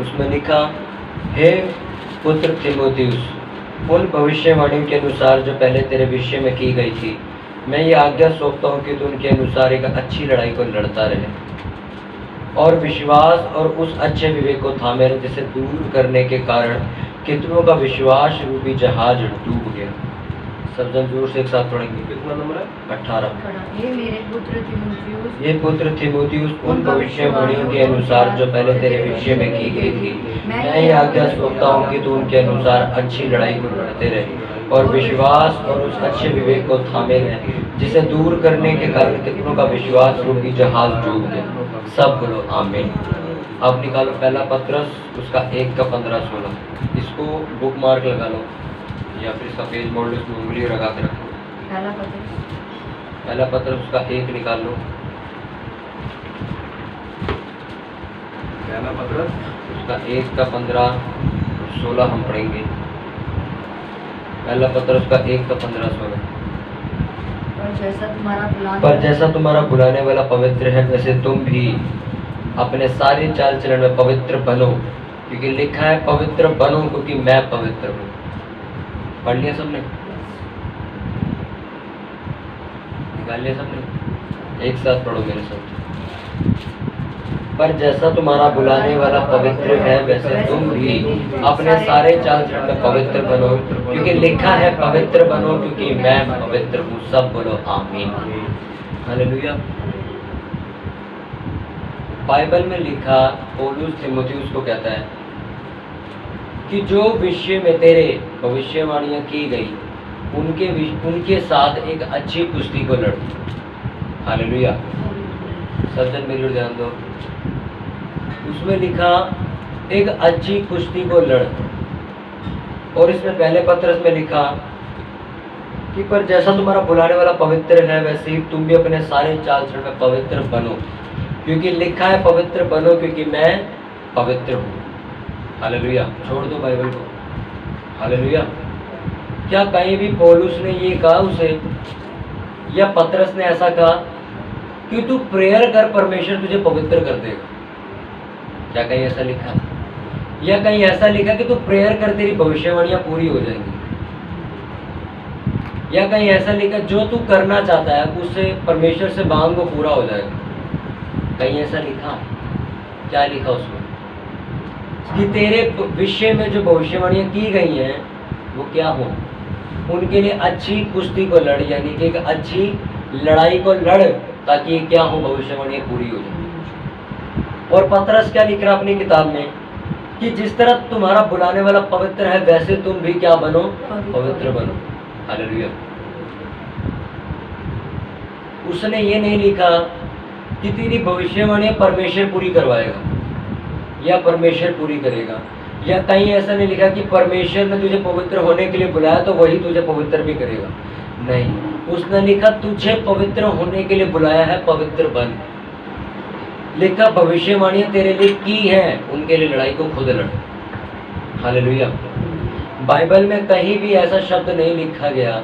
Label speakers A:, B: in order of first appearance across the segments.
A: उसमें लिखा, हे पुत्र तीमुथियुस, उन भविष्यवाणियों के अनुसार जो पहले तेरे विषय में की गई थी, मैं ये आज्ञा सौंपता हूँ कि तू उनके अनुसार एक अच्छी लड़ाई को लड़ता रहे और विश्वास और उस अच्छे विवेक को थामे रहे जिसे दूर करने के कारण कितनों का विश्वास रूपी जहाज डूब गया। सब जन जोर से एक साथ पढ़ेंगे। कितना नंबर है? 18। ये पुत्र तीमुथियुस, उन भविष्यवाणियों के अनुसार जो पहले तेरे विषय में की गई थी, मैं ये आज्ञा सौंपता हूँ कि तू उनके अनुसार अच्छी लड़ाई को लड़ते रहे और विश्वास और उस अच्छे विवेक को थामे रहे जिसे दूर करने के कारण कितनों का विश्वास रूपी जहाज डूब गया। सब बोलो आमीन। अब निकालो पहला पत्रस, उसका 1 का 15-16। इसको बुक मार्क लगा लो या फिर इसका पेज मोड़ लो, इसमें उंगली लगा के रखो। पहला पत्रस उसका 1 निकाल लो। पहला पत्रस उसका 1 का 15-16 हम पढ़ेंगे। पहला पत्रस उसका 1 का 15-16। पर जैसा तुम्हारा बुलाने वाला पवित्र है, वैसे तुम भी अपने सारे चाल चलन में पवित्र बनो, क्योंकि लिखा है पवित्र बनो क्योंकि मैं पवित्र हूँ। पढ़ लिया सबने? निकाल लिया सबने? एक साथ पढ़ो मेरे साथ। पर जैसा तुम्हारा बुलाने वाला पवित्र है, वैसे तुम भी अपने सारे चाल चलन में पवित्र बनो, क्योंकि लिखा है पवित्र बनो क्योंकि मैं पवित्र हूँ। सब बोलो आमीन। हालेलुया। बाइबल में लिखा, पौलुस तीमुथियुस को कहता है कि जो विषय में तेरे भविष्यवाणियां की गई उनके साथ एक अच्छी कुश्ती को लड़। हालेलुया। सज्जन मेरी ओर ध्यान दो। उसमें लिखा एक अच्छी कुश्ती को लड़, और इसमें पहले पत्रस में लिखा कि पर जैसा तुम्हारा बुलाने वाला पवित्र है, वैसे ही तुम भी अपने सारे चाल चलन में पवित्र बनो, क्योंकि लिखा है पवित्र बनो क्योंकि मैं पवित्र हूँ। हालेलुया। छोड़ दो बाइबल को। हालेलुया। क्या कहीं भी पौलुस ने ये कहा उसे या पत्रस ने ऐसा कहा कि तू प्रेयर कर, परमेश्वर तुझे पवित्र कर देगा? क्या कहीं ऐसा लिखा? या कहीं ऐसा लिखा कि तू प्रेयर कर, तेरी भविष्यवाणियां पूरी हो जाएंगी? या कहीं ऐसा लिखा जो तू करना चाहता है उससे परमेश्वर से मांग वो पूरा हो जाएगा? कहीं ऐसा लिखा? क्या लिखा उसमें? कि तेरे विषय में जो भविष्यवाणियां की गई हैं वो क्या हो, उनके लिए अच्छी कुश्ती को लड़, यानी कि एक अच्छी लड़ाई को लड़, ताकि क्या हो, भविष्यवाणियां पूरी हो जाए। और पतरस क्या लिख रहा अपनी किताब में कि जिस तरह तुम्हारा बुलाने वाला पवित्र है, वैसे तुम भी क्या बनो, पवित्र बनो। हालेलुया। उसने ये नहीं लिखा कि तेरी भविष्यवाणियां परमेश्वर पूरी करवाएगा या परमेश्वर पूरी करेगा, या कहीं ऐसा नहीं लिखा कि परमेश्वर ने तुझे पवित्र होने के लिए बुलाया तो वही तुझे पवित्र भी करेगा। नहीं, उसने लिखा तुझे पवित्र होने के लिए बुलाया है, पवित्र बन। लिखा भविष्यवाणियां तेरे लिए की है, उनके लिए लड़ाई को खुद लड़। हालेलुया। बाइबल में कहीं भी ऐसा शब्द नहीं लिखा गया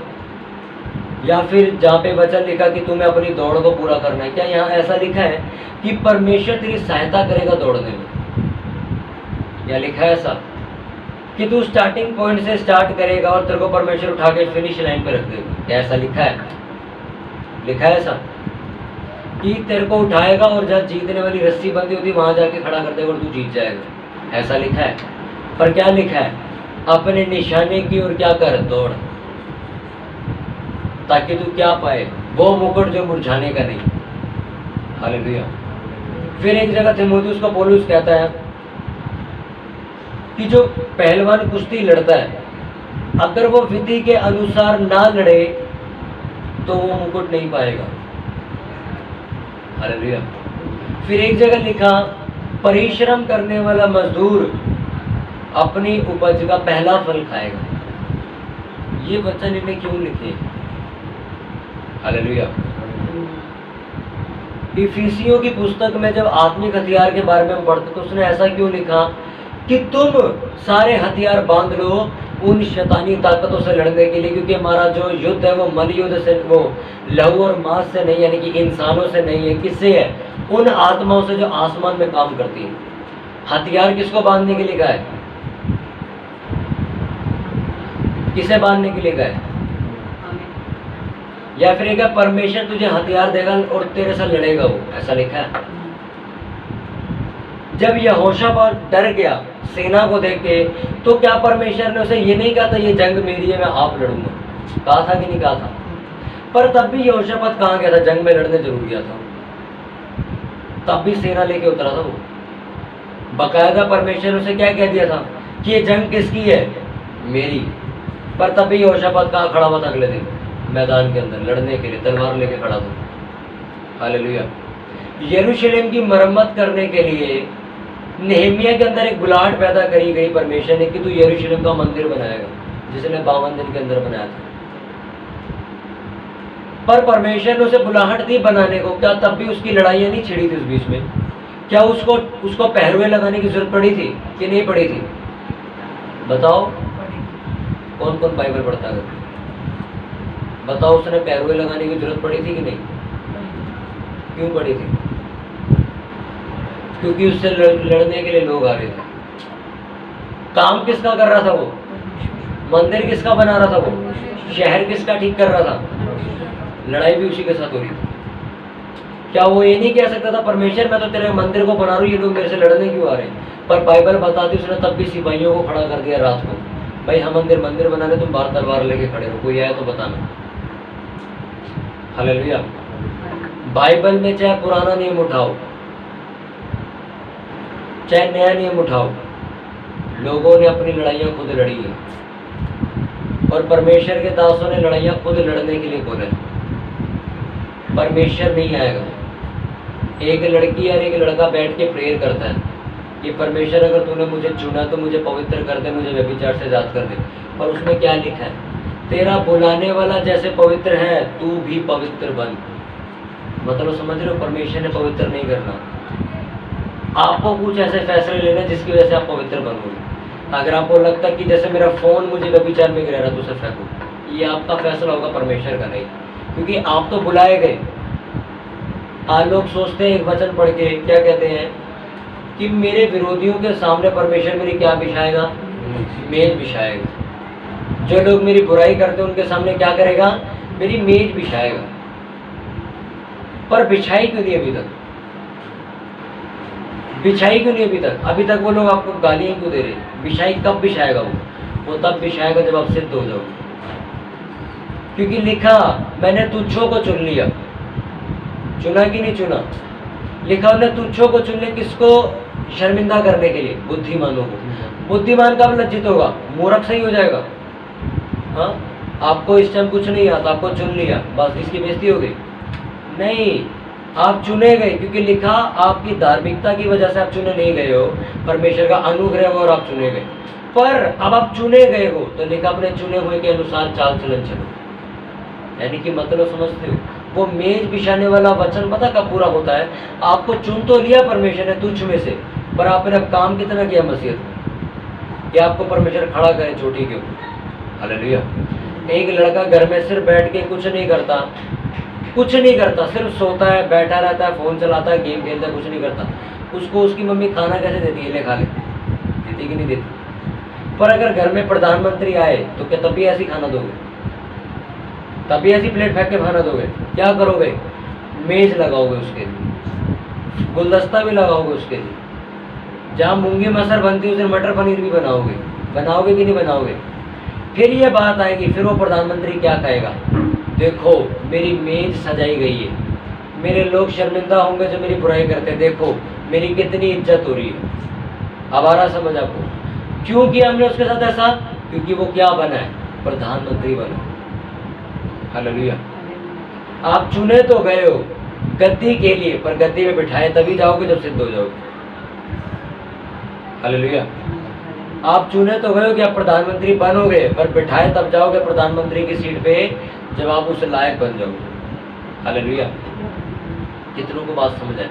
A: या फिर जहाँ पे वचन लिखा कि तुम्हें अपनी दौड़ को पूरा करना है। क्या यहाँ ऐसा लिखा है कि परमेश्वर तेरी सहायता करेगा दौड़ने में? या लिखा है ऐसा कि तू स्टार्टिंग पॉइंट से स्टार्ट करेगा और तेरे को परमेश्वर उठा के फिनिश लाइन पे रख देगा? क्या ऐसा लिखा है? लिखा है ऐसा कि तेरे को उठाएगा और जहाँ जीतने वाली रस्सी बंदी होती वहां जाके खड़ा कर देगा और तू जीत जाएगा? ऐसा लिखा है? पर क्या लिखा है? अपने निशाने की ओर क्या कर, दौड़, ताकि तू क्या पाए, वो मुकुट जो मुरझाने का नहीं। हालेलुया। फिर एक जगह तीमुथियुस को पौलुस कहता है कि जो पहलवान कुश्ती लड़ता है, अगर वो विधि के अनुसार ना लड़े तो वो मुकुट नहीं पाएगा। हालेलुया। फिर एक जगह लिखा, परिश्रम करने वाला मजदूर अपनी उपज का पहला फल खाएगा। ये वचन इन्हें क्यों लिखे? हालेलुया। इफिसियों की पुस्तक में जब आत्मिक हथियार के बारे में हम पढ़ते तो उसने ऐसा क्यों लिखा कि तुम सारे हथियार बांध लो उन शैतानी ताकतों से लड़ने के लिए, क्योंकि हमारा जो युद्ध है वो मल युद्ध से, वो लहू और मांस से नहीं, यानी कि इंसानों से नहीं है। किससे है? उन आत्माओं से जो आसमान में काम करती है। हथियार किसको बांधने के लिए कहा है? किसे बांधने के लिए कहा है? या फिर क्या परमेश्वर तुझे हथियार देगा और तेरे साथ लड़ेगा वो, ऐसा लिखा है? जब यहोशापात डर गया सेना को देख के, तो क्या परमेश्वर ने उसे ये नहीं कहा था ये जंग मेरी है, मैं आप लड़ूंगा? कहा था कि नहीं कहा था? पर तब भी यहोशापात कहाँ गया था? जंग में लड़ने जरूर गया था। तब भी सेना लेके उतरा था वो। बकायदा परमेश्वर ने उसे क्या कह दिया था कि ये जंग किसकी है? मेरी। पर तब भी यहोशापात कहाँ खड़ा हुआ था? अगले दिन मैदान के अंदर लड़ने के लिए तलवार लेके खड़ा था। हालेलुया। यरूशलेम की मरम्मत करने के लिए नेहमिया के अंदर एक बुलाहट पैदा करी गई परमेश्वर ने कि तू यरूशलेम का मंदिर बनाएगा, जिसने 52 दिन के अंदर बनाया था। पर परमेश्वर ने उसे बुलाहट दी बनाने को, क्या तब भी उसकी लड़ाइयाँ नहीं छिड़ी थी उस बीच में? क्या उसको पहरुए लगाने की जरूरत पड़ी थी कि नहीं पड़ी थी? बताओ, कौन कौन बाइबल पढ़ता है? बताओ, उसने पहरुए लगाने की जरूरत पड़ी थी कि नहीं? क्यों पड़ी थी? क्योंकि उससे लड़ने के लिए लोग आ रहे थे। काम किसका कर रहा था वो? मंदिर किसका बना रहा था वो? शहर किसका ठीक कर रहा था? लड़ाई भी उसी के साथ हो रही थी। क्या वो ये नहीं कह सकता था परमेश्वर मैं तो तेरे मंदिर को बना रहा हूँ, ये लोग मेरे से लड़ने क्यों आ रहे हैं? पर बाइबल बताती उसने तब भी सिपाहियों को खड़ा कर दिया रात को, भाई हम मंदिर बनाने, तुम बाहर तलवार लेके खड़े हो, कोई आया तो बताना। हालेलुया। बाइबल में चाहे पुराना नियम उठाओ, चाहे नया नियम उठाओ, लोगों ने अपनी लड़ाइयाँ खुद लड़ी है और परमेश्वर के दासों ने लड़ाइयाँ खुद लड़ने के लिए बोले। परमेश्वर नहीं आएगा। एक लड़की और एक लड़का बैठ के प्रेयर करता है कि परमेश्वर अगर तूने मुझे चुना तो मुझे पवित्र कर दे, मुझे व्यभिचार से आजाद कर दे। और उसमें क्या लिखा है? तेरा बुलाने वाला जैसे पवित्र है तू भी पवित्र बन। मतलब समझ रहे हो, परमेश्वर ने पवित्र नहीं करना, आपको कुछ ऐसे फैसले लेने जिसकी वजह से आप पवित्र बनोगे। अगर आपको लगता है कि जैसे मेरा फोन मुझे व्यभिचार में गिरा रहा तो उसे फेंको, ये आपका फैसला होगा, परमेश्वर का नहीं, क्योंकि आप तो बुलाए गए। आज लोग सोचते हैं एक वचन पढ़ के क्या कहते हैं कि मेरे विरोधियों के सामने परमेश्वर मेरी क्या बिछाएगा? मेज बिछाएगा। जो लोग मेरी बुराई करते हैं उनके सामने क्या करेगा? मेरी मेज बिछाएगा। पर बिछाई क्यों नहीं अभी तक? बिछाई क्यों नहीं अभी तक? अभी तक वो लोग आपको गालियां क्यों दे रहे? बिछाई कब बिछाएगा वो तब बिछाएगा जब आप सिद्ध हो जाओगे। क्योंकि लिखा मैंने तुच्छों को चुन लिया। चुना कि नहीं चुना? लिखा उन्हें तुच्छों को चुन लिया, किसको? शर्मिंदा करने के लिए, बुद्धिमानों को। बुद्धिमान कब लज्जित होगा? मूर्ख सही हो जाएगा। हाँ, आपको इस टाइम कुछ नहीं आता, आपको चुन लिया, बस इसकी बेइज्जती हो गई? नहीं, आप चुने गए, क्योंकि लिखा आपकी धार्मिकता की वजह से आप चुने नहीं गए हो, परमेश्वर का अनुग्रह हो और आप चुने गए। पर अब आप चुने गए हो तो लिखा अपने चुने हुए के अनुसार चाल चलन चलो। यानी कि मतलब समझते हो, वो मेज बिछाने वाला वचन पता कब पूरा होता है? आपको चुन तो लिया परमेश्वर ने तुच्छ में से, पर आपने अब काम कितना किया मसीहत में कि आपको परमेश्वर खड़ा करे चोटी के ऊपर। हालेलुया। एक लड़का घर में सिर्फ बैठ के कुछ नहीं करता, सिर्फ सोता है, बैठा रहता है, फोन चलाता है, गेम खेलता है, कुछ नहीं करता। उसको उसकी मम्मी खाना कैसे देती है? ले खा ले, देती कि नहीं देती? पर अगर घर में प्रधानमंत्री आए तो क्या तब भी ऐसी खाना दोगे? तब भी ऐसी प्लेट फेंक के खाना दोगे? क्या करोगे? मेज लगाओगे उसके लिए, गुलदस्ता भी लगाओगे उसके लिए। जहाँ मूंगी मसर बनती है उस दिन मटर पनीर भी बनाओगे कि नहीं बनाओगे? फिर ये बात आएगी, फिर वो प्रधानमंत्री क्या कहेगा? देखो मेरी मेज सजाई गई है, मेरे लोग शर्मिंदा होंगे जो मेरी बुराई करते हैं, देखो मेरी कितनी इज्जत हो रही है। अब आ रहा समझ आपको? क्यों किया हमने उसके साथ ऐसा? क्योंकि वो क्या बना है? प्रधानमंत्री बना। हालेलुया। आप चुने तो गए हो गद्दी के लिए, पर गद्दी में बिठाए तभी जाओगे जब सिद्ध हो जाओगे। हालेलुया। आप चुने तो गए हो कि आप प्रधानमंत्री बनोगे, पर बिठाए तब जाओगे प्रधानमंत्री की सीट पे जब आप उस लायक बन जाओगे। हालेलुया। कितनों को बात समझ आ रही?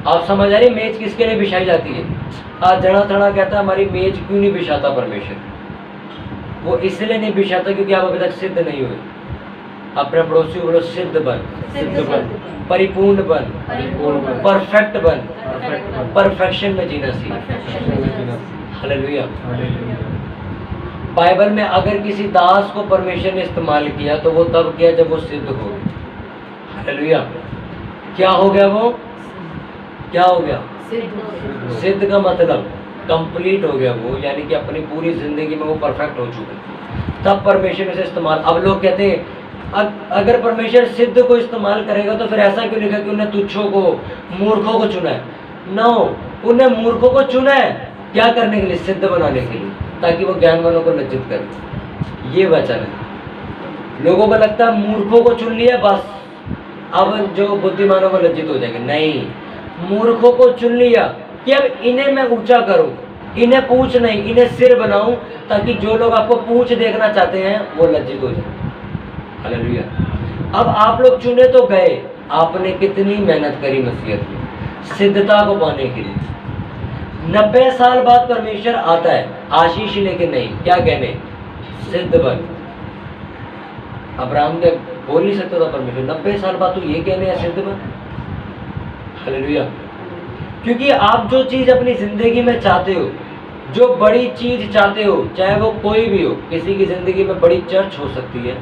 A: आप समझ आ रही मेज किसके लिए बिछाई जाती है? आज जड़ा थड़ा कहता है हमारी मेज क्यों नहीं बिछाता परमेश्वर? वो इसलिए नहीं बिछाता क्योंकि आप अभी तक सिद्ध नहीं हुए। अपने पड़ोसी को बोलो सिद्ध बन, परिपूर्ण बन, परफेक्ट बन, परफेक्शन में जीना सीख। हालेलुया। बाइबल में अगर किसी दास को परमेश्वर ने इस्तेमाल किया तो वो तब किया जब वो सिद्ध हो गया। हालेलुया। क्या हो गया वो? क्या हो गया? सिद्ध का मतलब कंप्लीट हो गया वो, यानी कि अपनी पूरी जिंदगी में वो परफेक्ट हो चुका, तब परमेश्वर ने उसे इस्तेमाल। अब लोग कहते हैं अगर परमेश्वर सिद्ध को इस्तेमाल करेगा तो फिर ऐसा क्यों लिखा कि उन्हें तुच्छों को, मूर्खों को चुना है? नो, उन्हें मूर्खों को चुना है क्या करने के लिए? सिद्ध बनाने के लिए, ताकि वो ज्ञानवानों को लज्जित करे। ये वचन है। लोगों को लगता है मूर्खों को चुन लिया बस, अब जो बुद्धिमानों को लज्जित हो जाएंगे। नहीं, मूर्खों को चुन लिया कि अब इन्हें मैं ऊंचा करूं, इन्हें पूंछ नहीं, इन्हें सिर बनाऊं, ताकि जो लोग आपको पूंछ देखना चाहते हैं वो लज्जित हो जाए। हालेलुया। अब आप लोग चुने तो गए, आपने कितनी मेहनत करी मसीहत में सिद्धता को पाने के लिए। 90 साल बाद परमेश्वर आता है आशीष लेके, नहीं, क्या कहने? सिद्ध बन। अब्राहम के बोल नहीं सकता था परमेश्वर 90 साल बाद तू ये कहने है सिद्ध बन? हालेलुया। क्योंकि आप जो चीज अपनी जिंदगी में चाहते हो, जो बड़ी चीज चाहते हो, चाहे वो कोई भी हो, किसी की जिंदगी में बड़ी चर्च हो सकती है,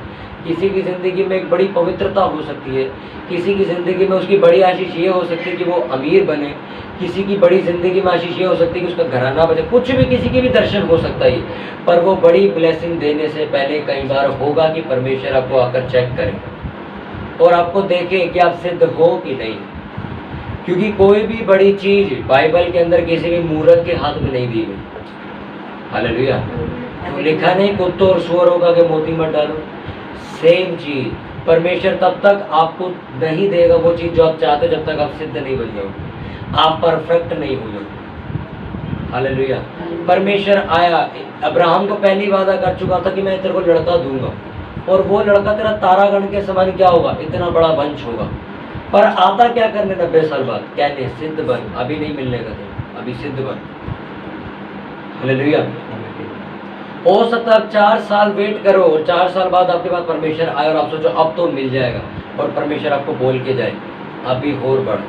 A: किसी की जिंदगी में एक बड़ी पवित्रता हो सकती है, किसी की जिंदगी में उसकी बड़ी आशीष ये हो सकती है कि वो अमीर बने, किसी की बड़ी जिंदगी में आशीष ये हो सकती है कि उसका घराना बचे, कुछ भी, किसी की भी दर्शन हो सकता है। पर वो बड़ी ब्लेसिंग देने से पहले कई बार होगा कि परमेश्वर आपको आकर चेक करे और आपको देखे कि आप सिद्ध हो कि नहीं। क्योंकि कोई भी बड़ी चीज बाइबल के अंदर किसी भी मूर्ख के हाथ में नहीं दी गई। हालेलुया। तो लिखा नहीं कुत्तों और सुअरों का कि मोती मत डालो। सेम चीज परमेश्वर तब तक आपको नहीं देगा वो चीज जो आप चाहते, जब तक आप सिद्ध नहीं बन जाओगे, आप परफेक्ट नहीं हो जाओगे। हालेलुया। परमेश्वर आया, अब्राहम को पहली वादा कर चुका था कि मैं तेरे को लड़का दूंगा और वो लड़का तेरा तारागण के समान क्या होगा? इतना बड़ा वंश होगा। पर आता क्या करने 90 साल बाद? कहने सिद्ध बन। अभी नहीं मिलने का था, अभी सिद्ध बन। हालेलुया। हो सकता है 4 साल वेट करो और 4 साल बाद आपके पास परमेश्वर आए और आप सोचो अब तो मिल जाएगा, और परमेश्वर आपको बोल के जाए अभी और बढ़,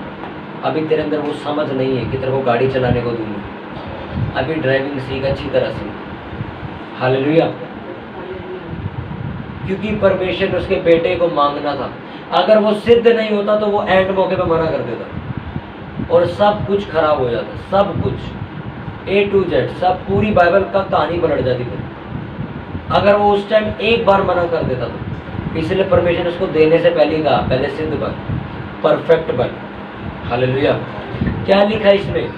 A: अभी तेरे अंदर वो समझ नहीं है कि तेरे को गाड़ी चलाने को दूंगा, अभी ड्राइविंग सीख अच्छी तरह से। हालेलुया। क्योंकि परमेश्वर ने उसके बेटे को मांगना था। अगर वो सिद्ध नहीं होता तो वो एंड मौके पे मना कर देता और सब कुछ खराब हो जाता, सब कुछ A to Z, सब पूरी बाइबल का कहानी पलट जाती थी अगर वो उस टाइम एक बार मना कर देता तो। इसलिए परमेश्वर ने उसको देने से पहले कहा पहले सिद्ध बन, परफेक्ट बन। हालेलुया। क्या लिखा इसमें?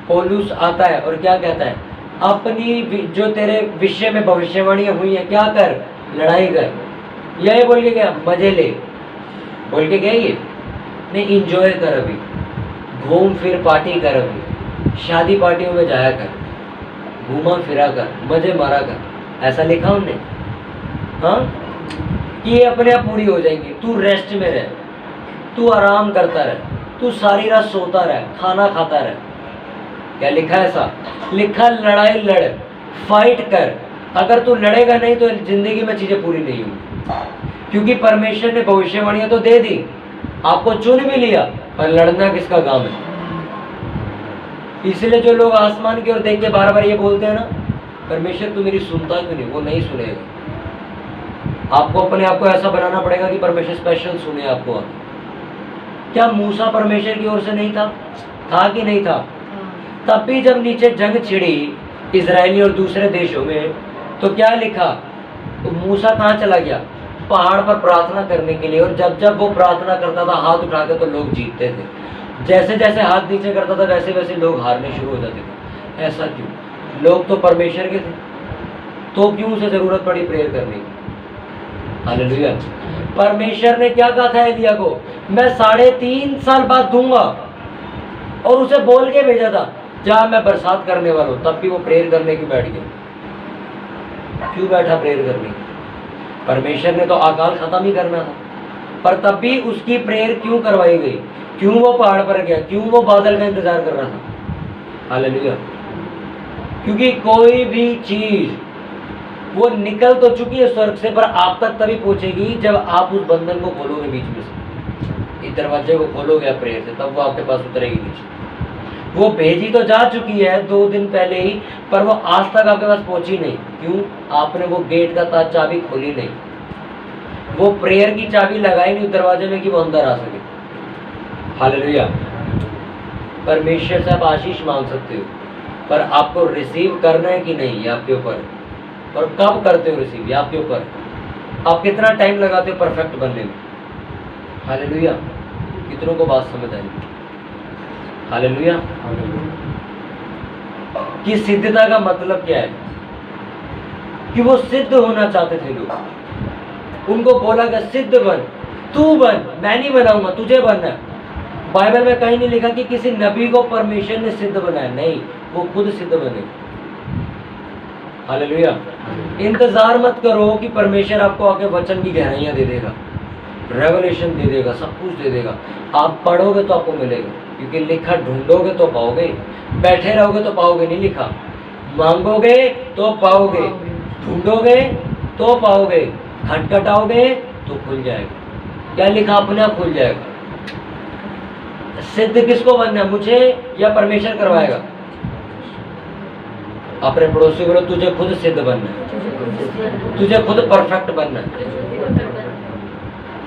A: पौलुस आता है और क्या कहता है? अपनी जो तेरे विषय में भविष्यवाणियां हुई है क्या कर? लड़ाई कर। यही बोल के गया मजे ले, बोल के गया ये नहीं, इंजॉय कर, अभी घूम फिर पार्टी कर, अभी शादी पार्टियों में जाया कर, घूमा फिरा कर, मजे मारा कर। ऐसा लिखा उनने? हाँ, कि ये अपने आप पूरी हो जाएंगी। तू रेस्ट में रह, तू आराम करता रह, तू सारी रात सोता रह, खाना खाता रह। क्या लिखा है? ऐसा लिखा लड़ाई लड़, फाइट कर। अगर तू लड़ेगा नहीं तो जिंदगी में चीजें पूरी नहीं होंगी। क्योंकि परमेश्वर ने भविष्यवाणियां तो दे दी, आपको चुन भी लिया, पर लड़ना किसका काम है? इसलिए जो लोग आसमान की ओर देख के बार बार ये बोलते हैं ना, परमेश्वर तू मेरी सुनता क्यों नहीं? वो नहीं सुनेगा। आपको अपने आप को ऐसा बनाना पड़ेगा कि परमेश्वर स्पेशल सुने आपको। क्या मूसा परमेश्वर की ओर से नहीं था? था कि नहीं था? तब भी जब नीचे जंग छिड़ी इजरायली और दूसरे देशों में, तो क्या लिखा? तो मूसा कहाँ चला गया? पहाड़ पर प्रार्थना करने के लिए। और जब जब वो प्रार्थना करता था हाथ उठा के, तो लोग जीतते थे। जैसे जैसे हाथ नीचे करता था वैसे वैसे लोग हारने शुरू हो जाते थे। ऐसा क्यों? लोग तो परमेश्वर के थे, तो क्यों उसे जरूरत पड़ी प्रेयर करने की? हालेलुया। परमेश्वर ने क्या कहा था एलिया को? मैं 3.5 साल बाद दूंगा, और उसे बोल के भेजा था जा मैं बरसात करने वाला हूं। तब भी वो प्रेयर करने क्यों बैठ गया? क्यों बैठा प्रेयर करने? परमेश्वर ने तो अकाल खत्म ही करना था, पर तब भी उसकी प्रेयर क्यों करवाई गई? क्यों वो पहाड़ पर गया? क्यों वो बादल का इंतजार कर रहा था? हालेलुया। क्योंकि कोई भी चीज वो निकल तो चुकी है स्वर्ग से, पर आप तक तभी पहुंचेगी जब आप उस बंधन को खोलोगे, बीच में से इस दरवाजे को खोलोगे प्रेयर से, तब वो आपके पास उतरेगी नीचे। वो भेजी तो जा चुकी है 2 दिन पहले ही, पर वो आज तक आपके पास पहुंची नहीं। क्यों? आपने वो गेट का चाबी खोली नहीं, वो प्रेयर की चाबी लगाई नहीं दरवाजे में कि वो अंदर आ सके। हालेलुया। परमेश्वर से आप आशीष मांग सकते हो, पर आपको रिसीव करना है कि नहीं, ये आपके ऊपर है। और कब करते हो रिसीव, ये आपके ऊपर है। आप कितना टाइम लगाते हो परफेक्ट बनने में। हालेलुया। कितनों को बात समझ आई? हालेलुया। कि सिद्धता का मतलब क्या है? कि वो सिद्ध होना चाहते थे लोग। उनको बोला गया सिद्ध बन, तू बन, मैं नहीं बनाऊंगा, तुझे बनना है। बाइबल में कहीं नहीं लिखा कि किसी नबी को परमेश्वर ने सिद्ध बनाया, नहीं, वो खुद सिद्ध बने। हालेलुया। इंतजार मत करो कि परमेश्वर आपको आके वचन की गहराइयां दे देगा, रेवलेशन दे देगा, सब कुछ दे देगा। आप पढ़ोगे तो आपको मिलेगा, क्योंकि लिखा ढूंढोगे तो पाओगे, बैठे रहोगे तो पाओगे नहीं लिखा, मांगोगे तो पाओगे, ढूंढोगे तो पाओगे, खटखटाओगे तो खुल जाएगा। क्या लिखा? अपने आप खुल जाएगा। सिद्ध किसको बनना है, मुझे या परमेश्वर करवाएगा? अपने पड़ोसी बोलो तुझे खुद सिद्ध बनना है, तुझे खुद परफेक्ट बनना है।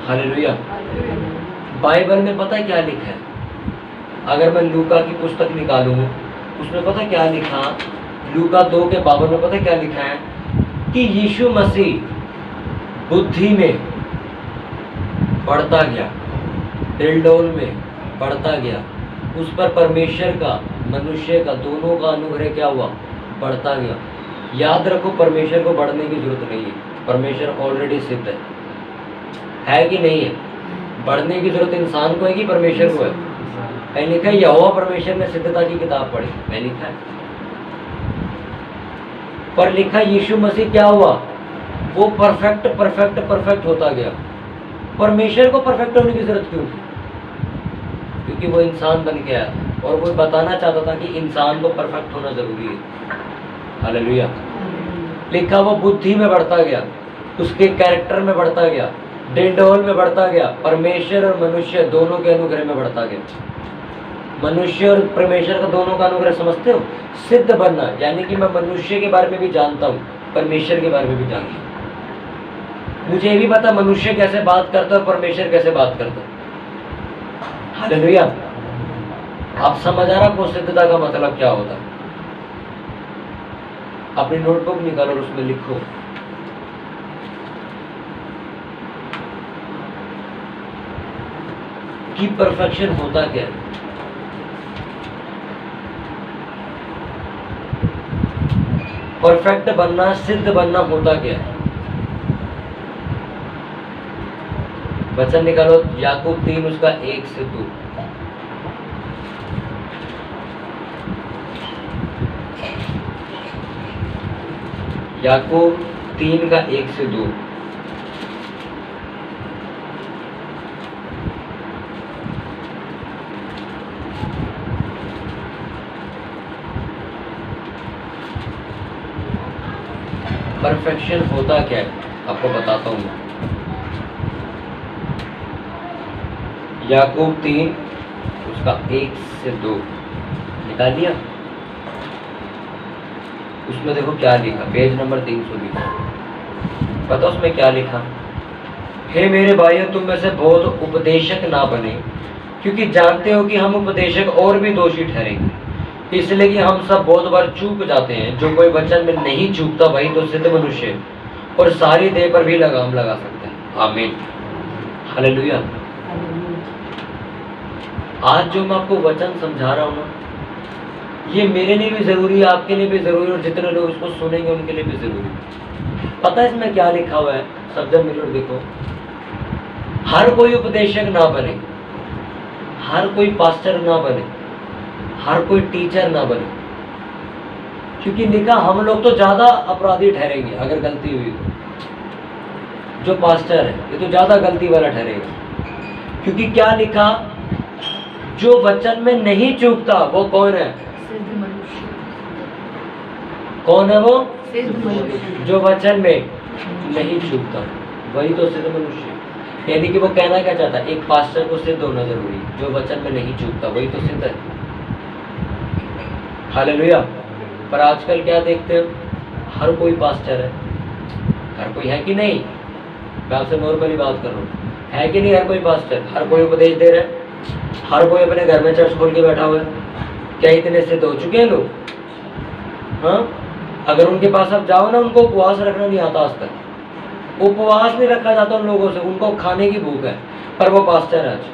A: हालेलुया। बाइबल में पता है क्या लिखा है? अगर मैं लूका की पुस्तक निकालूं, उसमें पता है क्या लिखा? लूका 2:52 में पता है क्या लिखा है? कि यीशु मसीह बुद्धि में बढ़ता गया, दिलडोल में बढ़ता गया, उस पर परमेश्वर का, मनुष्य का, दोनों का अनुग्रह क्या हुआ? बढ़ता गया। याद रखो, परमेश्वर को बढ़ने की जरूरत नहीं है, परमेश्वर ऑलरेडी सिद्ध है कि नहीं है? बढ़ने की जरूरत इंसान को है कि परमेश्वर को है? कहीं लिखा है यहोवा परमेश्वर ने सिद्धता की किताब पढ़ी, मैं लिखा है। पर लिखा यीशु मसीह क्या हुआ? वो परफेक्ट परफेक्ट परफेक्ट होता गया। परमेश्वर को परफेक्ट होने की जरूरत क्यों थी? क्योंकि वो इंसान बन के आया था और वो बताना चाहता था कि इंसान को परफेक्ट होना जरूरी है। हालेलुया। लिखा वो बुद्धि में बढ़ता गया, उसके कैरेक्टर में बढ़ता गया, डिलडोल में बढ़ता गया, परमेश्वर और मनुष्य दोनों के अनुग्रह में बढ़ता गया। मनुष्य और परमेश्वर का दोनों का अनुग्रह समझते हो? सिद्ध बनना यानी कि मैं मनुष्य के बारे में भी जानता हूँ, परमेश्वर के बारे में भी जानता हूँ। मुझे ये भी पता मनुष्य कैसे बात करता है और परमेश्वर कैसे बात करता है। हालेलुया। आप समझ आ रहा आपको सिद्धता का मतलब क्या होता है? अपनी नोटबुक निकालो और उसमें लिखो कि परफेक्शन होता क्या है। परफेक्ट बनना, सिद्ध बनना होता क्या है? वचन निकालो, याकूब 3 उसका 1 से 2। याकूब 3 का 1 से 2। परफेक्शन होता क्या है आपको बताता हूँ। याकूब 3 उसका 1 से 2 निकाल लिया। उसमें देखो क्या लिखा, पेज नंबर 320। पता उसमें क्या लिखा? हे मेरे भाइयों, तुम में से बहुत उपदेशक ना बने, क्योंकि जानते हो कि हम उपदेशक और भी दोषी ठहरेंगे, इसलिए कि हम सब बहुत बार चूक जाते हैं। जो कोई वचन में नहीं चूकता वही तो सिद्ध मनुष्य है और सारी देह पर भी लगाम लगा सकता है। आमीन। हालेलुया। आज जो मैं आपको वचन समझा रहा हूँ ना, ये मेरे लिए भी जरूरी है, आपके लिए भी जरूरी है, और जितने लोग इसको सुनेंगे उनके लिए भी जरूरी है। पता है इसमें क्या लिखा हुआ है? सब्जेक्ट मिलो देखो, हर कोई उपदेशक ना बने, हर कोई पास्टर ना बने, हर कोई टीचर ना बने, क्योंकि लिखा हम लोग तो ज्यादा अपराधी ठहरेंगे अगर गलती हुई तो। जो पास्टर है ये तो ज्यादा गलती वाला ठहरेगा, क्योंकि क्या लिखा? जो वचन में नहीं चूकता वो कौन है?
B: सिद्ध मनुष्य।
A: कौन है वो?
B: सिद्ध मनुष्य।
A: जो वचन में नहीं चूकता वही तो सिद्ध मनुष्य। यानी कि वो कहना क्या चाहता है? एक पास्टर को सिद्ध होना जरूरी है, जो वचन में नहीं चूकता वही तो सिद्ध है। हालेलुया। पर आजकल क्या देखते हो, हर कोई पास्टर है, हर कोई है कि नहीं? मैं आपसे नॉर्मली बात कर रहा हूँ, है कि नहीं? हर कोई पास्टर, हर कोई उपदेश दे रहा है, हर कोई अपने घर में चर्च खोल के बैठा हुआ है। क्या इतने सिद्ध हो चुके हैं लोग? हाँ, अगर उनके पास आप जाओ ना, उनको उपवास रखना नहीं आता आज तक, उपवास नहीं रखा जाता उन लोगों से, उनको खाने की भूख है, पर वो पास्टर है आज।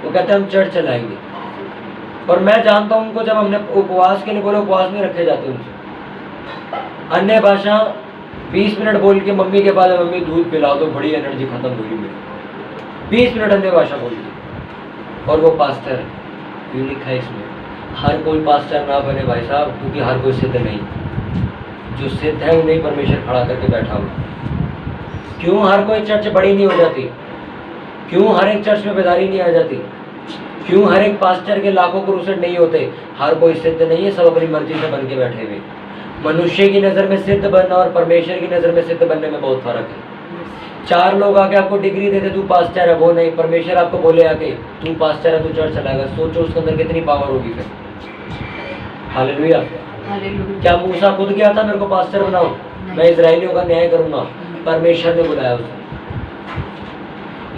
A: वो कहते हैं हम चर्च चलाएंगे, और मैं जानता हूं उनको, जब हमने उपवास के लिए बोले, उपवास नहीं रखे जाते उनसे। अन्य भाषा 20 मिनट बोल के मम्मी के पास, मम्मी दूध पिला दो, बड़ी एनर्जी खत्म होगी मेरी, 20 मिनट अन्य भाषा बोल के, और वो पास्टर है। क्यों लिखा है इसमें? हर कोई पास्टर ना बने भाई साहब, क्योंकि हर कोई सिद्ध नहीं, जो सिद्ध है उन्हें परमेश्वर खड़ा करके बैठा हुआ। क्यों हर कोई चर्च बड़ी नहीं हो जाती? क्यों हर एक चर्च में बेदारी नहीं आ जाती? क्यों हर एक पास्टर के लाखों क्रूसेड नहीं होते? हर कोई सिद्ध नहीं है, सब अपनी मर्जी से बन के बैठे हुए। मनुष्य की नज़र में सिद्ध बनना और परमेश्वर की नज़र में सिद्ध बनने में बहुत फर्क है। 4 लोग आके आपको डिग्री देते, तू पास्टर है, वो नहीं। परमेश्वर आपको बोले आके तू पास्टर है, तू चर्च चलाएगा, सोचो उसके अंदर कितनी पावर होगी फिर। हालेलुया।
B: हालेलुया।
A: क्या मूसा खुद गया था मेरे को पास्टर बनाओ, मैं इजराइलियों का न्याय करूंगा? परमेश्वर ने बुलाया उसे।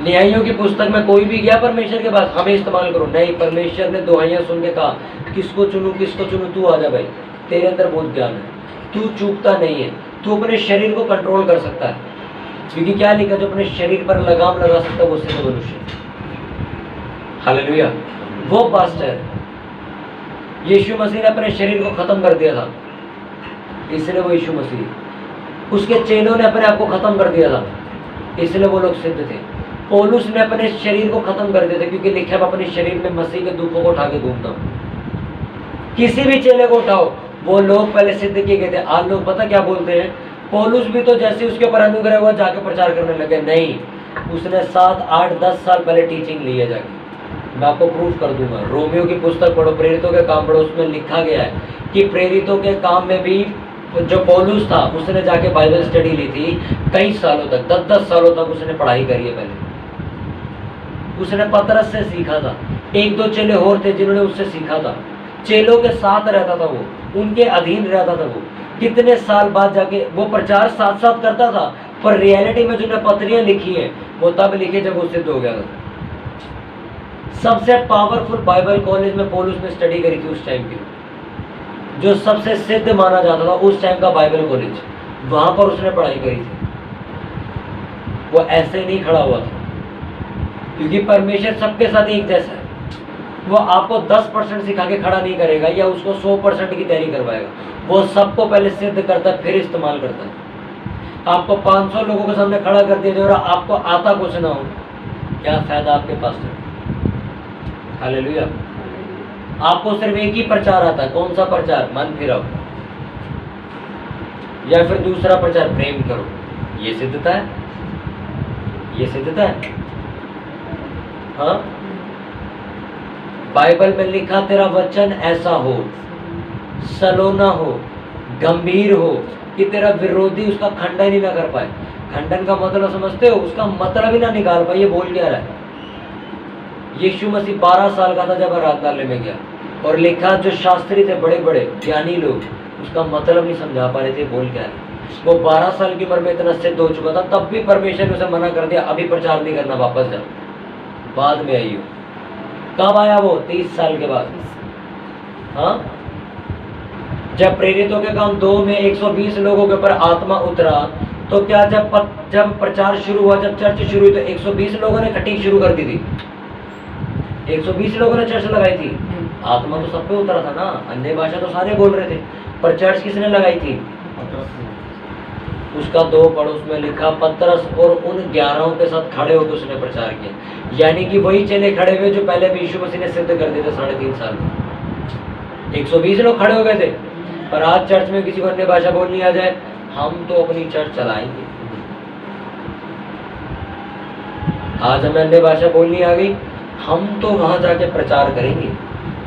A: न्यायियों की पुस्तक में कोई भी गया परमेश्वर के पास, हमें इस्तेमाल करो? नहीं, परमेश्वर ने दुहाइयां सुन के कहा, किसको चुनूं, किसको चुनूं? तू आ जा भाई, तेरे अंदर बहुत ज्ञान है, तू चूकता नहीं है, तू अपने शरीर को कंट्रोल कर सकता है। क्योंकि क्या लिखा, जो अपने शरीर पर लगाम लगा सकता है वो सिद्ध मनुष्य। हालेलुया। वो पास्टर है। यीशु मसीह ने अपने शरीर को खत्म कर दिया था, इसलिए वो यीशु मसीह। उसके चेलों ने अपने आप को खत्म कर दिया था, इसलिए वो लोग सिद्ध थे। पौलुस ने अपने शरीर को खत्म कर दिया था, क्योंकि लिखा है अपने शरीर में मसीह के दुखों को उठा के घूमता हूं। किसी भी चेले को उठाओ, वो लोग पहले सिद्ध किए गए थे। आज लोग पता क्या बोलते हैं, पौलुस भी तो जैसे उसके ऊपर अनुग्रह हुआ जाके प्रचार करने लगे। नहीं, उसने 7, 8, 10 साल पहले टीचिंग ली है जाके। मैं आपको प्रूफ कर दूंगा, रोमियो की पुस्तक पढ़ो, प्रेरितों के काम पढ़ो, उसमें लिखा गया है कि प्रेरितों के काम में भी जो पौलुस था उसने जाके बाइबल स्टडी ली थी कई सालों तक, 10-10 सालों तक उसने पढ़ाई करी है। पहले उसने पतरस से सीखा था, 1-2 चेले और थे जिन्होंने उससे सीखा था। चेलों के साथ रहता था वो, उनके अधीन रहता था वो। कितने साल बाद जाके वो प्रचार साथ साथ करता था, पर रियलिटी में जो पत्रियां लिखी है वो तब लिखी जब वो सिद्ध हो गया था। सबसे पावरफुल बाइबल कॉलेज में पौलुस ने स्टडी करी थी उस टाइम की, जो सबसे सिद्ध माना जाता था उस टाइम का बाइबल कॉलेज, वहां पर उसने पढ़ाई करी थी। वो ऐसे नहीं खड़ा हुआ था, क्योंकि परमेश्वर सबके साथ एक जैसा है। वो आपको 10% सिखा के खड़ा नहीं करेगा या उसको 100% की तैयारी करवाएगा। वो सबको पहले सिद्ध करता है, फिर इस्तेमाल करता है। आपको 500 लोगों के सामने खड़ा कर दिया और आपको आता कुछ ना हो, क्या फायदा आपके पास? हालेलुया। आपको सिर्फ एक ही प्रचार आता है, कौन सा प्रचार? मन फिराओ, या फिर दूसरा प्रचार प्रेम करो। ये सिद्धता है? ये सिद्धता है? हाँ, बाइबल में लिखा तेरा वचन ऐसा हो, सलोना हो, गंभीर हो कि तेरा विरोधी उसका खंडन ही ना कर पाए। खंडन का मतलब समझते हो? उसका मतलब ही ना निकाल पाए। ये बोल क्या रहा है? यीशु मसीह 12 साल का था जब आराधनालय में गया, और लिखा जो शास्त्री थे, बड़े बड़े ज्ञानी लोग, उसका मतलब नहीं समझा पा रहे थे बोल क्या रहे। वो 12 साल की उम्र में इतना सिद्ध हो चुका था, तब भी परमेश्वर ने उसे मना कर दिया, अभी प्रचार नहीं करना, वापस जाओ, बाद में आइयो। कब आया वो? 30 साल के बाद। हाँ, जब प्रेरितों के काम 2 में 120 लोगों के ऊपर आत्मा उतरा, तो क्या जब प्रचार शुरू हुआ, जब चर्च शुरू हुई, तो 120 लोगों ने कटिंग शुरू कर दी थी? 120 लोगों ने चर्च लगाई थी? आत्मा तो सब पे उतरा था ना, अन्य भाषा तो सारे बोल रहे थे, पर चर्च किसने लगाई थी? उसका 2 पड़ोस में लिखा, पतरस और उन 11 के साथ खड़े होकर उसने प्रचार किया। यानी कि वही चेले खड़े हुए जो पहले भी यीशु मसीह ने सिद्ध कर दिए थे 3.5 साल में। 120 लोग खड़े हो गए थे। पर आज चर्च में किसी को अन्य भाषा बोलनी आ जाए, हम तो अपनी चर्च चलाएंगे। आज हमें अन्य भाषा बोलनी आ गई, हम तो वहां जाके प्रचार करेंगे।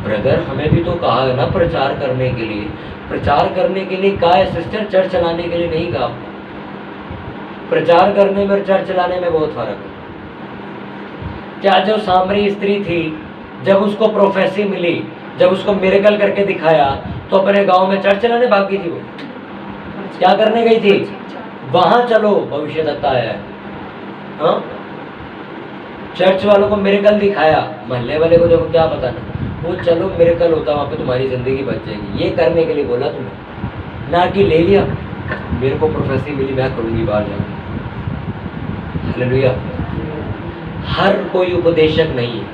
A: ब्रदर, हमें भी तो कहा है ना प्रचार करने के लिए। प्रचार करने के लिए कहा है सिस्टर, चर्च चलाने के लिए नहीं कहा। प्रचार करने में और चर्च चलाने में बहुत फर्क है। क्या जो सामरी स्त्री थी, जब उसको प्रोफेसी मिली, जब उसको मिरेकल करके दिखाया तो अपने गांव में चर्च चलाने भाग गई थी वो। क्या करने गई थी? वहां चलो भविष्यद्वक्ता आया है। हाँ, चर्च वालों को मिरेकल दिखाया, मोहल्ले वाले को देखो क्या बताना, वो चलो मिरेकल होता वहां पे तुम्हारी जिंदगी बच जाएगी, ये करने के लिए बोला तुम्हें, ना कि ले लिया मेरे को प्रोफेसी मिली मैं करूंगी बाहर जाकर। हालेलुया। हर कोई उपदेशक नहीं है,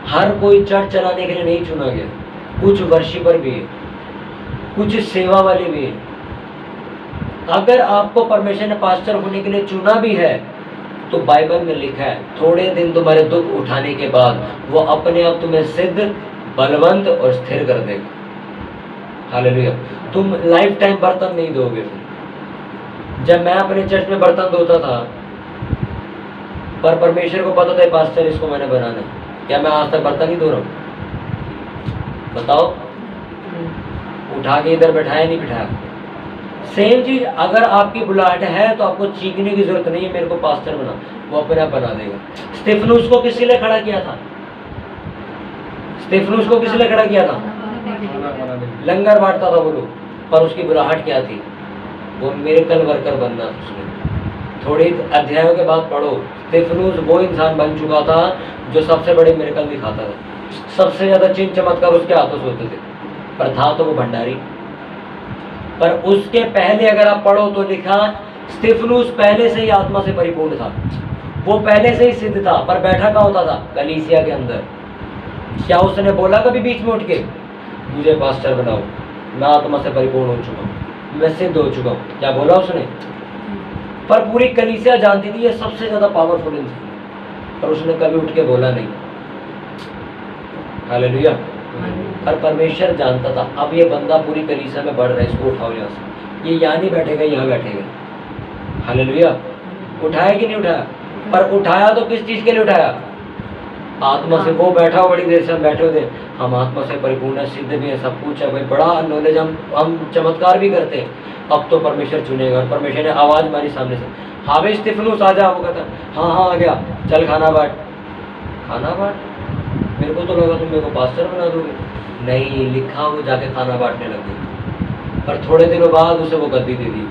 A: हर कोई चर्च चलाने के लिए नहीं चुना गया। कुछ वर्शिपर भी है, कुछ सेवा वाले भी है। अगर आपको परमेश्वर ने पास्टर होने के लिए चुना भी है तो बाइबल में लिखा है थोड़े दिन तुम्हारे दुख उठाने के बाद वो अपने आप तुम्हें सिद्ध, बलवंत और स्थिर कर देगा। हालेलुया। तुम लाइफ टाइम बर्तन नहीं दोगे। जब मैं अपने चर्च में बर्तन धोता था, पर परमेश्वर को पता था पास्टर इसको मैंने बनाना है, क्या मैं आज तक बर्तन नहीं धो रहा हूं? बताओ, उठा के इधर बैठाया नहीं बिठाया। सेम चीज अगर आपकी बुलाहट है तो आपको चीखने की जरूरत नहीं है मेरे को पास्टर बना, वो अपने आप बना देगा। स्तिफनुस को किस लिए खड़ा किया था? स्तिफनुस को किस लिए खड़ा किया था? लंगर बांटता था वो लोग, पर उसकी बुलाहट क्या थी? वो मिरेकल वर्कर बनना था उसने। थोड़े अध्यायों के बाद पढ़ो, स्तिफनुस वो इंसान बन चुका था जो सबसे बड़े मिरेकल दिखाता था, सबसे ज्यादा चिन्ह चमत्कार उसके हाथों से होते थे, पर था तो वो भंडारी। पर उसके पहले अगर आप पढ़ो तो लिखा स्तिफनुस पहले से ही आत्मा से परिपूर्ण था, वो पहले से ही सिद्ध था, पर बैठा कहाँ होता था? कलीसिया के अंदर। क्या उसने बोला कभी बीच में उठ के मुझे पास्टर बनाओ, मैं आत्मा से परिपूर्ण हो चुका हूँ, मैं सिद्ध हो चुका हूँ? क्या बोला उसने? पर पूरी कलीसिया जानती थी ये सबसे ज्यादा पावरफुल इंसान, पर उसने कभी उठ के बोला नहीं। हालेलुया। पर परमेश्वर जानता था अब ये बंदा पूरी कलीसिया में बढ़ रहा है, इसको उठाओ यहाँ से, ये यहाँ नहीं बैठेगा, यहाँ बैठेगा। हालेलुया। उठाया कि नहीं उठाया? पर उठाया तो किस चीज के लिए उठाया? आत्मा से। वो बैठा हो बड़ी देर से, हम बैठे होते, हम आत्मा से परिपूर्ण है, सिद्ध भी है, सब कुछ है भाई, बड़ा नॉलेज, हम चमत्कार भी करते हैं। अब तो परमेश्वर चुनेगा, और परमेश्वर ने आवाज मारी सामने से, हाँ भाई स्तिफनुस आ जा। वो कहता हाँ हाँ आ गया, चल खाना बांट। खाना बांट? मेरे को तो लगा तुम मेरे को पास्टर बना दोगे। नहीं, लिखा वो जाके खाना बांटने लग गई, पर थोड़े दिनों बाद उसे वो गद्दी दे दी।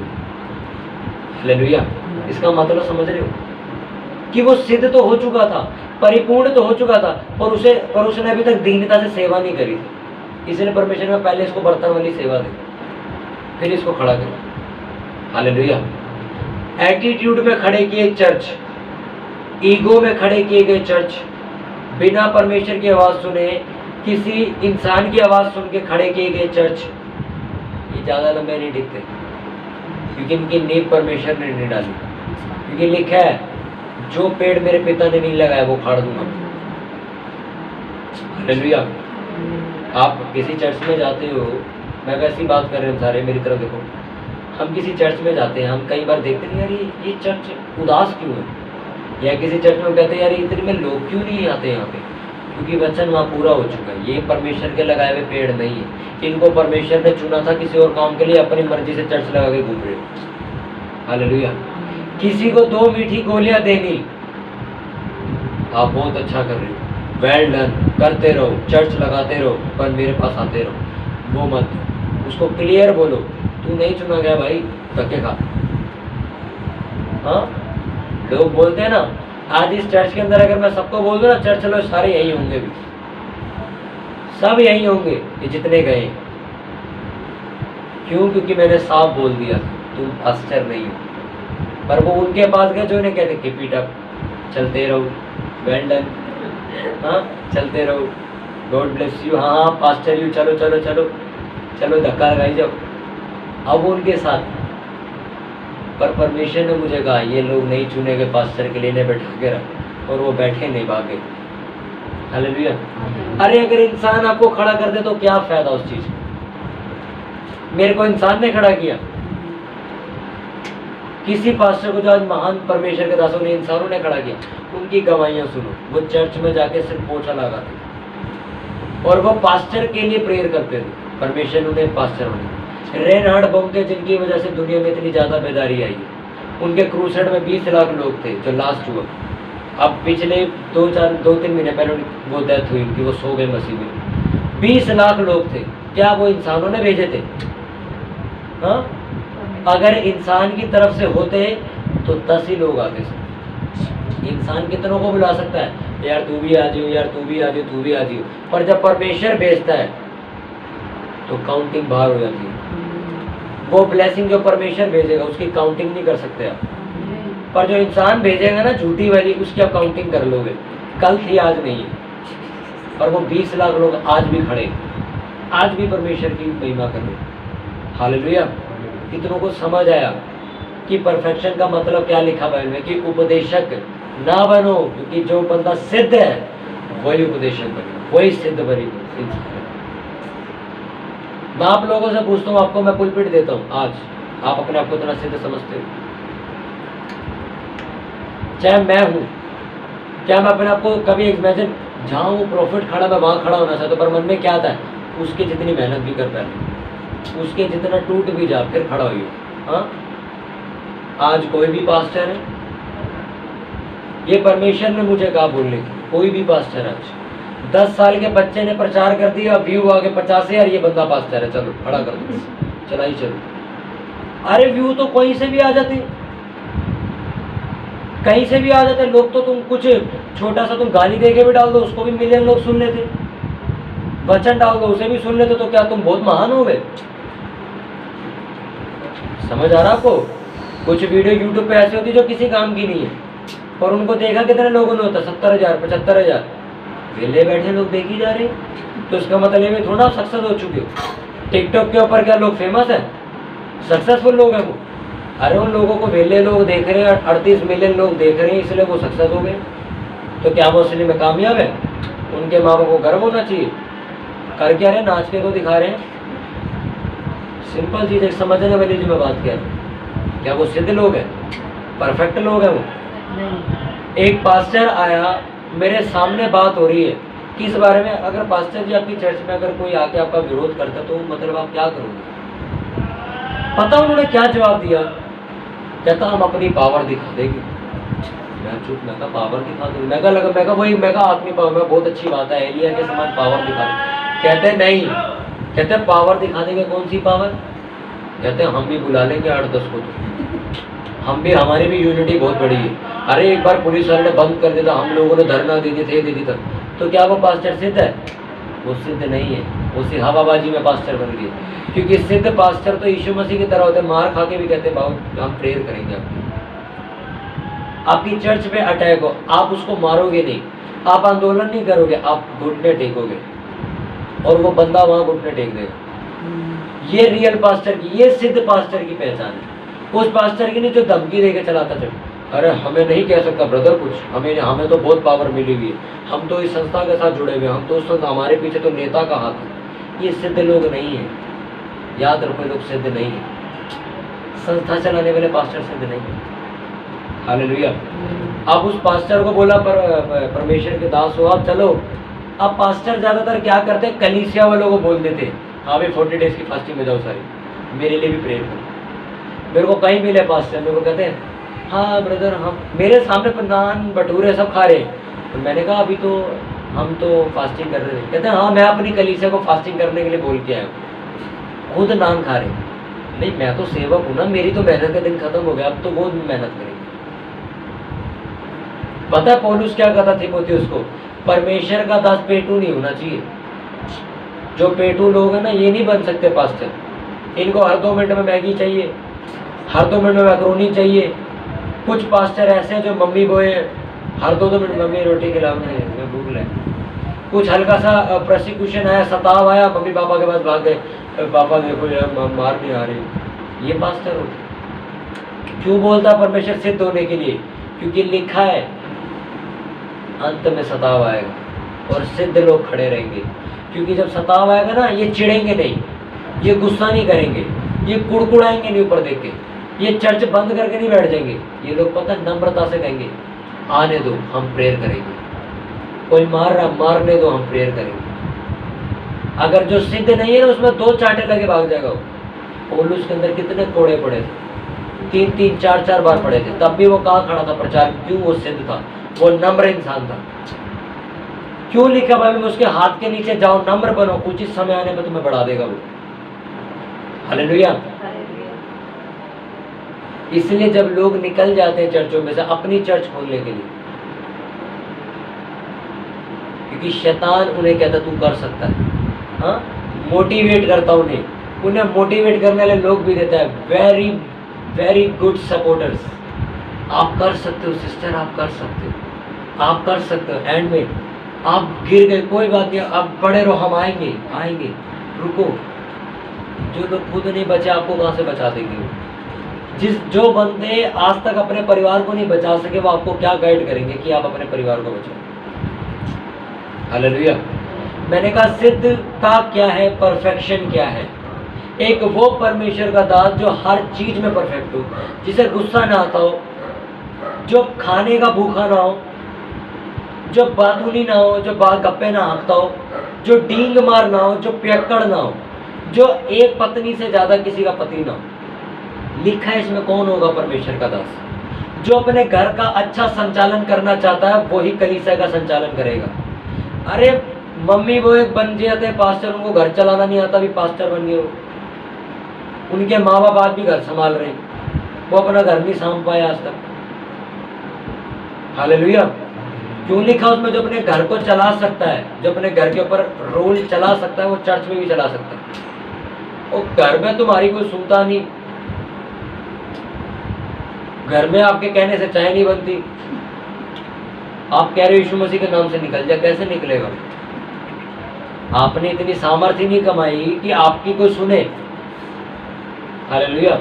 A: हालेलुया। इसका मतलब समझ रहे हो कि वो सिद्ध तो हो चुका था, परिपूर्ण तो हो चुका था, पर उसने अभी तक दीनता से सेवा नहीं करी थी। इसलिए परमेश्वर ने पहले इसको बर्तन वाली सेवा दी, फिर इसको खड़ा किया। हालेलुया। एटीट्यूड में खड़े किए चर्च, ईगो में खड़े किए गए चर्च, बिना परमेश्वर की आवाज सुने किसी इंसान की आवाज सुन के खड़े किए गए चर्च, ये ज्यादा लंबे नहीं टिकते, क्योंकि इनकी नींव परमेश्वर ने नहीं डाली। क्योंकि लिखा है जो पेड़ मेरे पिता ने नहीं लगाया वो उखाड़ दूंगा। हालेलुया। आप किसी चर्च में जाते हो, मैं वैसी बात कर रहा हूँ सारे, मेरी तरफ देखो, हम किसी चर्च में जाते हैं, हम कई बार देखते हैं यार ये चर्च उदास क्यों है, या किसी चर्च में कहते हैं यार इतने में लोग क्यों नहीं आते यहाँ पे, क्योंकि वचन वहाँ पूरा हो चुका है। ये परमेश्वर के लगाए हुए पेड़ नहीं है, इनको परमेश्वर ने चुना था किसी और काम के लिए, अपनी मर्जी से चर्च लगा के घूम रहे हो। हालेलुया। किसी को 2 मीठी गोलियां देनी, आप बहुत अच्छा कर रहे हो, वेल डन, करते रहो, चर्च लगाते रहो, पर मेरे पास आते रहो, वो मत। उसको क्लियर बोलो तू नहीं चुना गया भाई, धक्के खा। हाँ, लोग बोलते हैं ना, आज इस चर्च के अंदर अगर मैं सबको बोल दूं ना चर्च लोग सारे यही होंगे, भी सब यही होंगे ये जितने गए। क्यों? क्योंकि मैंने साफ बोल दिया तुम पास्टर नहीं हो। पर वो उनके पास गए जो इन्हें कहते कीप इट अप, चलते रहो, वेल डन, हाँ चलते रहो, गॉड ब्लेस यू, हाँ पास्टर यू, चलो चलो चलो चलो धक्का लगाई जाओ। अब उनके साथ, पर परमेश्वर ने मुझे कहा ये लोग नहीं चुने गए पास्टर के लिए, इन्हें बैठा के रख, और वो बैठे नहीं भागे। हालेलुया। अरे अगर इंसान आपको खड़ा कर दे तो क्या फायदा उस चीज का? मेरे को इंसान ने खड़ा किया, किसी पास्टर को जो आज महान परमेश्वर के दासों ने, इंसानों ने खड़ा किया, उनकी गवाहियां सुनो। वो चर्च में जाके सिर्फ पोछा लगाते और वो पास्टर के लिए प्रेयर करते थे, परमेश्वर ने उन्हें पास्टर बनाया। रेनहार्ड बोंके जिनकी वजह से दुनिया में इतनी ज़्यादा बेदारी आई है, उनके क्रूसेड में 20 लाख लोग थे जो लास्ट हुआ। अब पिछले 2-3 महीने पहले वो डेथ हुई उनकी, वो सो गए मसीह में। 20 लाख लोग थे, क्या वो इंसानों ने भेजे थे? हाँ, अगर इंसान की तरफ से होते तो 10 ही लोग आते थे। इंसान कितनों को बुला सकता है, यार तू भी आ जाओ, यार तू भी आ जाओ, तू भी आ जाओ। पर जब परमेश्वर भेजता है तो काउंटिंग बाहर हो जाती है। वो ब्लेसिंग जो परमेश्वर भेजेगा उसकी काउंटिंग नहीं कर सकते आप। पर जो इंसान भेजेगा ना झूठी वाली, उसकी आप काउंटिंग कर लोगे। कल थी आज नहीं है। और वो 20 लाख लोग आज भी खड़े, आज भी परमेश्वर की महिमा कर रहे। हालेलुया। कितनों को समझ आया कि परफेक्शन का मतलब क्या लिखा बाइबल में, कि उपदेशक ना बनो, क्योंकि जो बंदा सिद्ध है वही उपदेशक बने, वही सिद्ध बने इंसान। मैं आप लोगों से पूछता हूँ, आपको मैं पुलपिट देता हूँ आज, आप अपने आप को इतना सिद्ध समझते हो? चाहे मैं हूँ, क्या मैं अपने आप को कभी इमेजिन, जहाँ वो प्रॉफिट खड़ा मैं वहाँ खड़ा होना चाहता, पर मन में क्या था, उसकी जितनी मेहनत भी कर पाए, उसके जितना टूट भी जा फिर खड़ा हुई। हाँ, आज कोई भी पास्टर है, ये परमेश्वर ने मुझे कहा बोलने की, कोई भी पास्टर आज 10 साल के बच्चे ने प्रचार कर दिया, व्यू आ गए 50,000, ये बंदा पास्टर है, चलो खड़ा कर दो, चला ही चलो। अरे व्यू तो कहीं से भी आ जाते, कहीं से भी आ जाते लोग। तो तुम कुछ छोटा सा तुम गाली दे के भी डाल दो, उसको भी मिलियन लोग सुन लेते। वचन डाल दो, उसे भी सुन लेते, तो क्या तुम बहुत महान हो गए? समझ आ रहा आपको? कुछ वीडियो यूट्यूब पे ऐसी होती जो किसी काम की नहीं है, और उनको देखा कितने लोगों ने होता, 70,000 75,000, वेले बैठे लोग देखी जा रहे हैं। तो इसका मतलब ये थोड़ा सक्सेस हो चुके हो। टिकटॉक के ऊपर क्या लोग फेमस है, सक्सेसफुल लोग हैं वो? अरे उन लोगों को वेले लोग देख रहे हैं, 38 मिलियन लोग देख रहे हैं, इसलिए वो सक्सेस हो गए। तो क्या वो असली में कामयाब है? उनके माँ बाप को गर्व होना चाहिए। कर क्या रहे, नाच के तो दिखा रहे हैं। सिंपल चीज है, समझने वाली जो मैं बात कह रहा हूँ। क्या वो सिद्ध लोग हैं, परफेक्ट लोग हैं वो? एक पास्टर आया, मेरे सामने बात हो रही है किस बारे में, अगर पास्टर जी आपकी चर्च में अगर कोई आके आपका विरोध करता तो मतलब आप क्या करोगे? पता उन्होंने क्या जवाब दिया? कहता हम अपनी पावर दिखा देंगे। मैं चुप, मैं कहा पावर दिखा दूँ? मैं कहा वही, मैं कहा आत्मी पावर, मैं बहुत अच्छी बात है, एलिया के समान पावर दिखा दें। कहते नहीं, कहते पावर दिखा देंगे, कौन सी पावर? कहते हम भी बुला लेंगे 8-10 को, तो हम भी, हमारी भी यूनिटी बहुत बड़ी है। अरे एक बार पुलिस वाले ने बंद कर दिया, हम लोगों ने धरना दे दी थी, तो क्या वो पास्टर सिद्ध है? वो सिद्ध नहीं है, वो सिर्फ हवाबाजी में पास्टर बन गए। क्योंकि सिद्ध पास्टर तो यीशु मसीह की तरह होते हैं, मार खा के भी कहते बाबू हम प्रेयर करेंगे। आपकी चर्च पे अटैक हो, आप उसको मारोगे नहीं, आप आंदोलन नहीं करोगे, आप घुटने टेकोगे, और वो बंदा वहां घुटने टेक देगा। ये रियल पास्टर की, ये सिद्ध पास्टर की पहचान है। उस पास्टर की नहीं जो धमकी देके चलाता चल, अरे हमें नहीं कह सकता ब्रदर कुछ, हमें तो बहुत पावर मिली हुई है, हम तो इस संस्था के साथ जुड़े हुए हैं, हम तो उस संस्था, हमारे पीछे तो नेता का हाथ है। ये सिद्ध लोग नहीं है, याद रखो, लोग सिद्ध नहीं है। संस्था चलाने वाले पास्टर सिद्ध नहीं है। हालेलुया। अब उस पास्टर को बोला परमेश्वर के दास हो आप, चलो। अब पास्टर ज्यादातर क्या करते हैं, कलीसिया वालों को बोल देते, हाँ भाई 40 डेज की फास्टिंग में जाओ सारी, मेरे लिए भी प्रेयर करो। मेरे को कहीं मिले पास्टर, मेरे को कहते हैं हाँ ब्रदर, हम मेरे सामने नान भटूरे सब खा रहे हैं। तो मैंने कहा अभी तो हम तो फास्टिंग कर रहे थे। कहते हैं हाँ मैं अपनी कलीसिया को फास्टिंग करने के लिए बोल के आया हूँ, खुद नान खा रहे हैं। नहीं, मैं तो सेवक हूँ ना, मेरी तो मेहनत का दिन खत्म हो गया, अब तो वो मेहनत करेंगे। पता है पौलुस क्या कहता तीमुथियुस को, परमेश्वर का दास पेटू नहीं होना चाहिए। जो पेटू लोग हैं ना, ये नहीं बन सकते पास्टर। इनको हर 2 मिनट में मैगी चाहिए, हर 2 मिनट में मैक्रोनी चाहिए। कुछ पास्टर ऐसे हैं जो मम्मी बोए, हर 2 मिनट मम्मी रोटी खिलाओ, मैं भूख लगी। कुछ हल्का सा प्रोसिक्यूशन आया, सताव आया, मम्मी पापा के पास भाग गए, पापा देखो यार मार नहीं आ रही। ये पास्टर हो क्यों बोलता परमेश्वर सिद्ध होने के लिए? क्योंकि लिखा है अंत में सताव आएगा और सिद्ध लोग खड़े रहेंगे। क्योंकि जब सताव आएगा ना, ये चिढ़ेंगे नहीं, ये गुस्सा नहीं करेंगे, ये कुड़कुड़ाएंगे नहीं ऊपर देख के, ये चर्च बंद करके नहीं बैठ जाएंगे। ये लोग पता नम्रता से कहेंगे आने दो, हम प्रेयर करेंगे। कोई मार रहा, मारने दो, हम प्रेयर करेंगे। अगर जो सिद्ध नहीं है ना, उसमें 2 चांटे लगे भाग जाएगा। पौलुस के अंदर कितने कोड़े पड़े थे, 3-3 4-4 बार पड़े थे, तब भी वो कहाँ खड़ा था प्रचार? क्यों? वो सिद्ध था, वो नम्र इंसान था। क्यों लिखा बाइबल में? उसके हाथ के नीचे जाओ, नम्र बनो, उचित समय आने में तुम्हें बढ़ा देगा वो। हालेलुया। इसलिए जब लोग निकल जाते हैं चर्चों में से अपनी चर्च खोलने के लिए, क्योंकि शैतान उन्हें कहता तू कर सकता है, हाँ, मोटिवेट करता उन्हें मोटिवेट करने वाले लोग भी देता है। Very very good supporters. आप कर सकते हो सिस्टर, आप कर सकते हो, आप कर सकते हो। एंड में आप गिर गए, कोई बात नहीं, आप पड़े रहो, हम आएंगे आएंगे, रुको। जो लोग खुद नहीं बचे आपको कहाँ से बचा देंगे वो? जो बंदे आज तक अपने परिवार को नहीं बचा सके वो आपको क्या गाइड करेंगे कि आप अपने परिवार को बचाओ? हालेलुया। मैंने कहा सिद्धता क्या है, परफेक्शन क्या है? एक वो परमेश्वर का दास जो हर चीज में परफेक्ट हो, जिसे गुस्सा ना आता हो, जो खाने का भूखा ना हो, जो बातूनी ना हो, जो गप्पे ना हाँकता हो, जो डींग मार ना हो, जो पियक्कड़ ना हो, जो एक पत्नी से ज्यादा किसी का पति ना हो। लिखा है इसमें कौन होगा? परमेश्वर का दास। जो अपने घर का अच्छा संचालन करना चाहता है वही कलीसिया का संचालन करेगा। अरे मम्मी वो एक बन जाते हैं पास्टर, उनको घर चलाना नहीं आता, भी पास्टर बन गए वो। उनके माँ बाप आज भी घर संभाल रहे हैं, वो अपना घर नहीं संभाल पाए आज तक। हालेलुया। क्यों लिखा उसमें? जो अपने घर को चला सकता है, जो अपने घर के ऊपर रोल चला सकता है, वो चर्च में भी चला सकता है। और घर में तुम्हारी कोई सुनता नहीं, घर में आपके कहने से चाय नहीं बनती, आप कह रहे हो यीशु मसीह के नाम से निकल जा, कैसे निकलेगा? आपने इतनी सामर्थ्य नहीं कमाई कि आपकी कोई सुने। हालेलुया।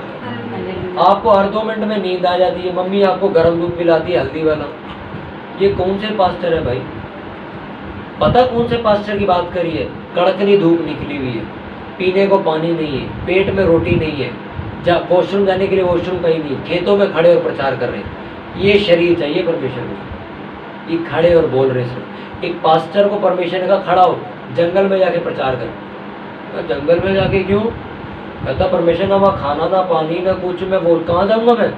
A: आपको हर 2 मिनट में नींद आ जाती है, मम्मी आपको गर्म दूध पिलाती है हल्दी वाला। ये कौन से पास्टर है भाई? पता कौन से पास्टर की बात करी है? कड़कनी धूप निकली हुई है, पीने को पानी नहीं है, पेट में रोटी नहीं है, वॉशरूम जाने के लिए वॉशरूम कहीं नहीं, खेतों में खड़े और प्रचार कर रहे हैं। ये शरीर चाहिए परमेश्वर को, ये खड़े और बोल रहे सब। एक पास्टर को परमेश्वर ने कहा खड़ा हो, जंगल में जाके प्रचार कर। जंगल में जाके क्यों? कहता परमेश्वर ना वहाँ खाना ना पानी ना कुछ, मैं बोल कहाँ जाऊँगा मैं?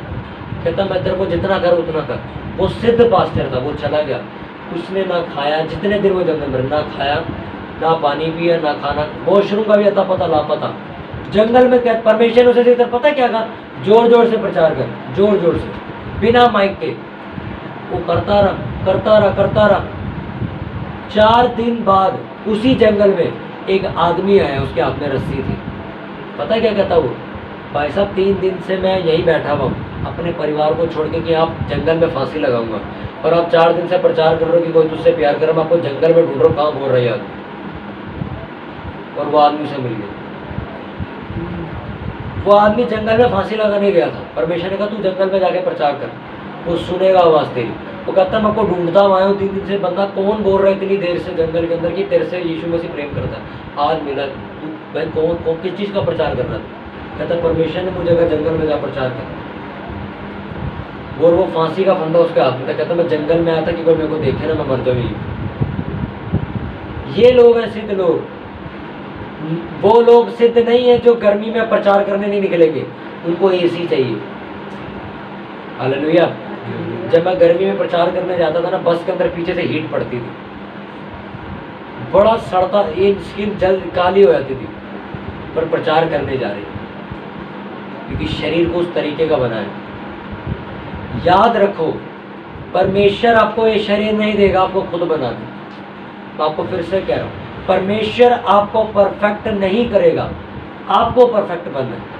A: कहता मैं तेरे को जितना कर उतना कर। वो सिद्ध पास्टर था, वो चला गया, उसने ना खाया, जितने दिन वो जंगल में, ना खाया ना पानी पिया ना खाना, वॉशरूम का भी अता पता लापता। जंगल में क्या परमेश्वर उसे देखकर पता क्या कहा? जोर जोर से प्रचार कर, जोर जोर से, बिना माइक के। वो करता रहा। 4 दिन बाद उसी जंगल में एक आदमी आया, उसके हाथ में रस्सी थी। पता क्या कहता वो? भाई साहब 3 दिन से मैं यही बैठा हुआ हूँ अपने परिवार को छोड़ के कि आप जंगल में फांसी लगाऊंगा, और आप 4 दिन से प्रचार कर रहे हो कि कोई तुझसे प्यार करे, मैं आपको जंगल में ढूंढ रहा हूँ, कहाँ बोल रही आदमी? और वो आदमी से मिल गया। वो आदमी जंगल में फांसी लगाने गया था, परमेश्वर ने कहा तू जंगल में जाके प्रचार कर, वो सुनेगा आवाज़ तेरी। वो कहता मैं आपको ढूंढता हुआ आया हूँ 3 दिन से, बंदा कौन बोल रहा है इतनी देर से जंगल के अंदर कि तेरे से यीशु मसीह प्रेम करता है? आज मिला। तू भाई कौन किस चीज़ का प्रचार कर रहा था? कहता परमेश्वर ने मुझे कहा जंगल में जा प्रचार कर। और वो फांसी का फंदा उसके हाथ में था। कहता मैं जंगल में आया था कि कोई मेरे को देखे ना मैं मर जाऊँ। ये लोग हैं सिद्ध लोग। वो लोग सिद्ध नहीं है जो गर्मी में प्रचार करने नहीं निकलेंगे, उनको एसी चाहिए। हालेलुया। जब मैं गर्मी में प्रचार करने जाता था ना, बस के अंदर पीछे से हीट पड़ती थी, बड़ा सड़ता, एक स्किन जल्द काली हो जाती थी, पर प्रचार करने जा रही, क्योंकि शरीर को उस तरीके का बना है। याद रखो, परमेश्वर आपको ये शरीर नहीं देगा, आपको खुद बना दे। मैं आपको फिर से कह रहा हूँ, परमेश्वर आपको परफेक्ट नहीं करेगा, आपको परफेक्ट बनना है।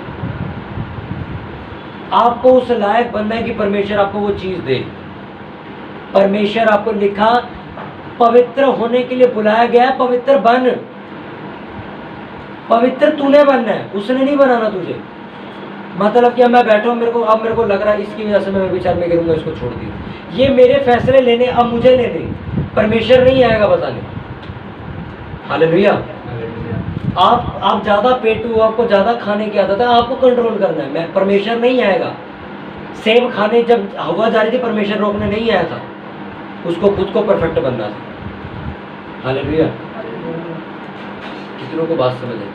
A: आपको उस लायक बनना है कि परमेश्वर आपको वो चीज दे। परमेश्वर आपको लिखा पवित्र होने के लिए बुलाया गया है, पवित्र बन। पवित्र तूने बनना है, उसने नहीं बनाना तुझे। मतलब कि मैं बैठा हूँ, मेरे को लग रहा है इसकी वजह से मैं विचार में करूंगा, इसको छोड़ दिया। ये मेरे फैसले लेने अब मुझे लेने, परमेश्वर नहीं आएगा बताने। हालेलुया। आप ज्यादा पेटू, आपको ज्यादा खाने की आदत है, आपको कंट्रोल करना है, मैं परमेश्वर नहीं आएगा। सेब खाने जब हवा जा रही थी, परमेश्वर रोकने नहीं आया था, उसको खुद को परफेक्ट बनना था। हालेलुया। कितनों को बात समझ आई?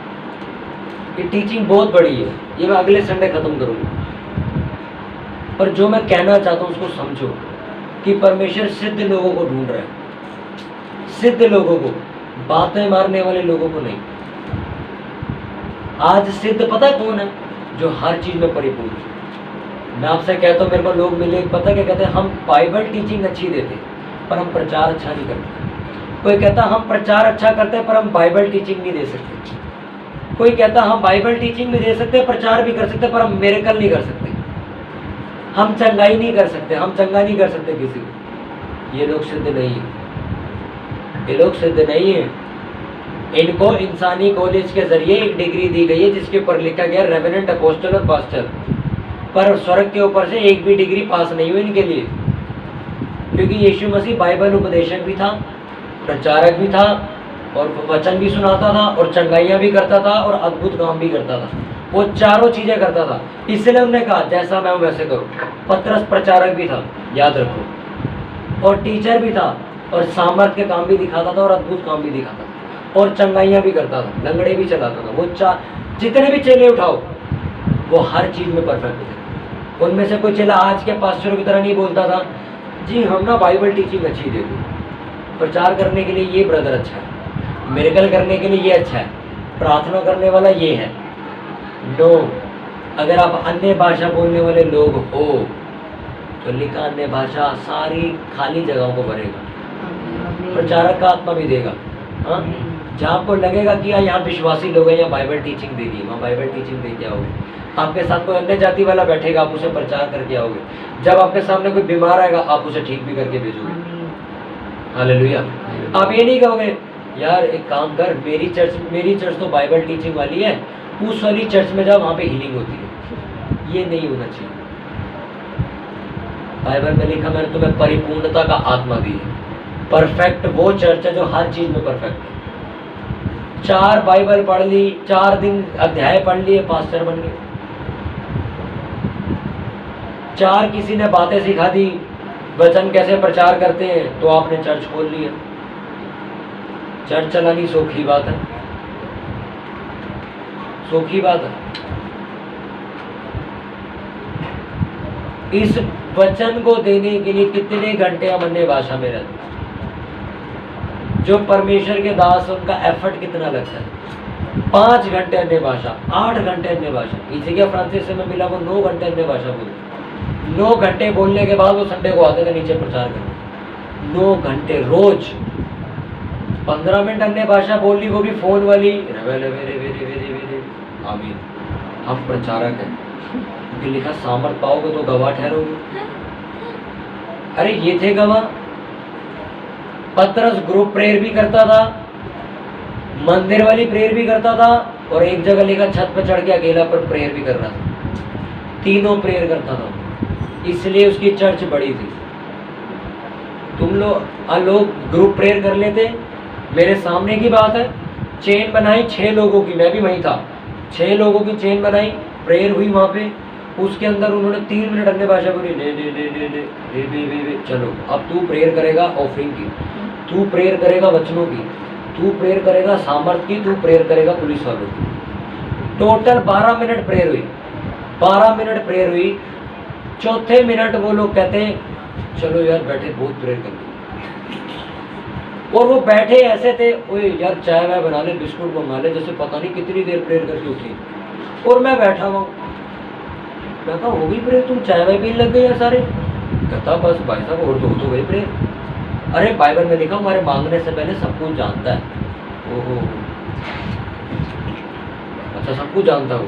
A: ये टीचिंग बहुत बड़ी है, ये मैं अगले संडे खत्म करूंगा। पर जो मैं कहना चाहता हूं उसको समझो कि परमेश्वर सिद्ध लोगों को ढूंढ रहा है। सिद्ध लोगों को, बातें मारने वाले लोगों को नहीं। आज सिद्ध पता है कौन है? जो हर चीज में परिपूर्ण है। मैं आपसे कहता हूँ, मेरे को लोग मिले, पता क्या कहते हैं? हम बाइबल टीचिंग अच्छी देते पर हम प्रचार अच्छा नहीं करते। कोई कहता हम प्रचार अच्छा करते हैं पर हम बाइबल टीचिंग नहीं दे सकते। कोई कहता हम बाइबल टीचिंग भी दे सकते हैं, प्रचार भी कर सकते हैं, पर हम मिरेकल नहीं कर सकते, हम चंगाई नहीं कर सकते, हम चंगा नहीं कर सकते किसी को। ये लोग सिद्ध नहीं है, ये लोग सिद्ध नहीं है। इनको इंसानी कॉलेज के जरिए एक डिग्री दी गई है जिसके ऊपर लिखा गया रेवेनेंट, अपोस्टल और पास्टर, पर स्वर्ग के ऊपर से एक भी डिग्री पास नहीं हुई इनके लिए। क्योंकि यीशु मसीह बाइबल उपदेशक भी था, प्रचारक भी था, और वचन भी सुनाता था, और चंगाइयाँ भी करता था, और अद्भुत काम भी करता था। वो चारों चीज़ें करता था। इसलिए उन्होंने कहा जैसा मैं हूँ वैसे करो। पतरस प्रचारक भी था, याद रखो, और टीचर भी था, और सामर्थ के काम भी दिखाता था, और अद्भुत काम भी दिखाता था, और चंगाइयाँ भी करता था, लंगड़े भी चलाता था। वो जितने भी चेले उठाओ, वो हर चीज़ में परफेक्ट थे। उनमें से कोई चेला आज के पास्टरों की तरह नहीं बोलता था, जी हम ना बाइबल टीचिंग अच्छी दे दो, प्रचार करने के लिए ये ब्रदर अच्छा है, मिरेकल करने के लिए ये अच्छा है, प्रार्थना करने वाला ये है। नो, अगर आप अन्य भाषा बोलने वाले लोग हो तो लिखा अन्य भाषा सारी खाली जगहों को भरेगा, प्रचारक का आत्मा भी देगा। हाँ, जहाँ आपको लगेगा कि यहाँ विश्वासी लोग हैं, यहाँ बाइबल टीचिंग दे दी, वहाँ बाइबल टीचिंग दे के आओगे। आपके साथ कोई अन्य जाति वाला बैठेगा, आप उसे प्रचार करके आओगे। जब आपके सामने कोई बीमार आएगा, आप उसे ठीक भी करके भेजोगे। हालेलुया। आप ये नहीं कहोगे यार एक काम कर, मेरी चर्च तो बाइबल टीचिंग वाली है, उस वाली चर्च में जाओ, वहाँ पे हीलिंग होती है। ये नहीं होना चाहिए। बाइबल में लिखा मैंने तुम्हें परिपूर्णता का आत्मा दी है। परफेक्ट वो चर्च है जो हर चीज में परफेक्ट है। 4 बाइबल पढ़ ली, 4 दिन अध्याय पढ़ लिए, पास्टर बन गए। 4 किसी ने बातें सिखा दी, वचन कैसे प्रचार करते हैं, तो आपने चर्च खोल लिया। चर्च चलानी सौखी बात है, सौखी बात है। इस वचन को देने के लिए कितने घंटे हम अन्य भाषा में रहते हैं? जो परमेश्वर के दास, उनका एफर्ट कितना लगता है? 5 घंटे अन्य भाषा, 8 घंटे अन्य भाषा। इसी के फ्रांसिस से मैं मिला, वो 9 घंटे अन्य भाषा बोलते। 9 घंटे बोलने के बाद वो संडे को आते थे नीचे प्रचार करने। 9 घंटे रोज, 15 मिनट अन्य भाषा बोल ली, वो भी फोन वाली। आमीन। हम प्रचारक हैं, क्योंकि लिखा सामर्थ पाओगे तो गवाह ठहरोगे। अरे ये थे गवाह। पतरस ग्रुप प्रेयर भी करता था, मंदिर वाली प्रेयर भी करता था, और एक जगह लिखा छत पर चढ़ के अकेला पर प्रेयर भी कर रहा था। तीनों प्रेयर करता था, इसलिए उसकी चर्च बड़ी थी। तुम लोग ग्रुप प्रेयर कर लेते। मेरे सामने की बात है, चेन बनाई 6 लोगों की, मैं भी वहीं था। 6 लोगों की चेन बनाई, प्रेयर हुई वहाँ पे। उसके अंदर उन्होंने 3 मिनट अन्य भाषा बोली। ले चलो अब तू प्रेयर करेगा ऑफरिंग की, तू प्रेयर करेगा वचनों की, तू प्रेयर करेगा सामर्थ की, तू प्रेयर करेगा पुलिस वालों की। टोटल 12 मिनट प्रेयर हुई। 12 मिनट प्रेयर हुई। चौथे मिनट वो लोग कहते हैं चलो यार बैठे, बहुत प्रेयर कर ली। और वो बैठे ऐसे थे, ओए यार चाय वाय बना ले, बिस्कुट मंगा ले, जैसे पता नहीं कितनी देर प्रेयर करके उठी। और मैं बैठा हुआ, मैं कहा हो गई प्रेयर, तुम चाय वाय पीने लग गए यार सारे? कहता बस भाई साहब और तो गई प्रेयर। अरे बाइबल में लिखा हमारे मांगने से पहले सब कुछ जानता है। ओहो, अच्छा सब कुछ जानता हो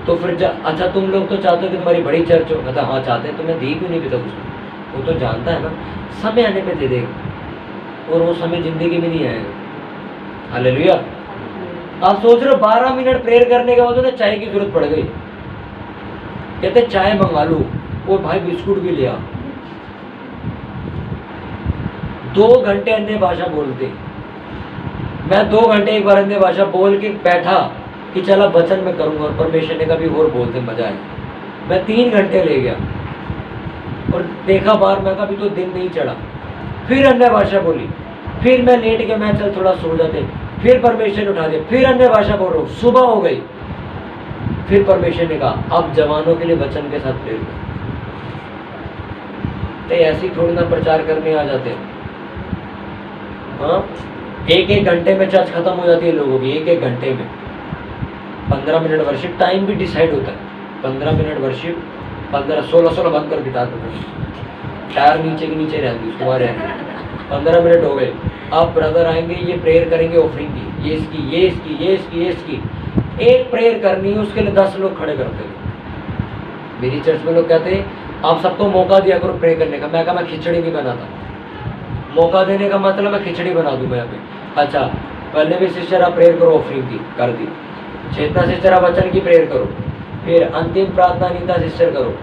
A: तो फिर अच्छा तुम लोग तो चाहते हो कि तुम्हारी बड़ी चर्च हो। कहता हाँ चाहते हैं, तुम्हें दी क्यों नहीं पिता कुछ? वो तो जानता है ना, समय आने पे दे देगा, और वो समय जिंदगी में नहीं आएगा। हालेलुया। आप सोच रहे हो 12 मिनट प्रेयर करने के बाद उन्हें चाय की जरूरत पड़ गई। कहते चाय मंगा लो, वो भाई बिस्कुट भी लिया। 2 घंटे अन्य भाषा बोलते। मैं 2 घंटे एक बार अन्य भाषा बोल के बैठा कि चला वचन में करूंगा, और परमेश्वर ने कभी और बोलते मजा आए। मैं 3 घंटे ले गया और देखा बाहर, मैं कभी तो दिन नहीं चढ़ा। फिर अन्य भाषा बोली, फिर मैं लेट के मैं चल थोड़ा सो जाते, फिर परमेश्वर ने उठा दिया, फिर अन्य भाषा बोल रहा हूँ। सुबह हो गई, फिर परमेश्वर ने कहा अब जवानों के लिए वचन के साथ प्रेयर कर। तो ऐसी थोड़ी ना प्रचार करने आ जाते। हाँ, एक एक घंटे में चर्च खत्म हो जाती है लोगों की, एक एक घंटे में। 15 मिनट वर्शिप, टाइम भी डिसाइड होता है, 15 मिनट वर्शिप, 15-16 बंद कर गिटार पर, टायर नीचे के नीचे रहती उसको वहाँ रहती। 15 मिनट हो गए, अब ब्रदर आएंगे, ये प्रेयर करेंगे ऑफरिंग की, ये इसकी, ये इसकी, ये इसकी, ये इसकी। एक प्रेयर करनी है, उसके लिए 10 लोग खड़े करते हैं। मेरी चर्च में लोग कहते हैं आप सबको मौका दिया करो प्रे करने का। मैं कहा मैं खिचड़ी नहीं बनाता, मौका देने का मतलब मैं खिचड़ी बना दूँ मैं यहाँ पे। अच्छा, पहले भी सिस्टर आप प्रेयर करो, ऑफरिंग की कर दी, चेतना सिस्टर आप वचन की प्रेयर करो, फिर अंतिम प्रार्थना नीता सिस्टर करो,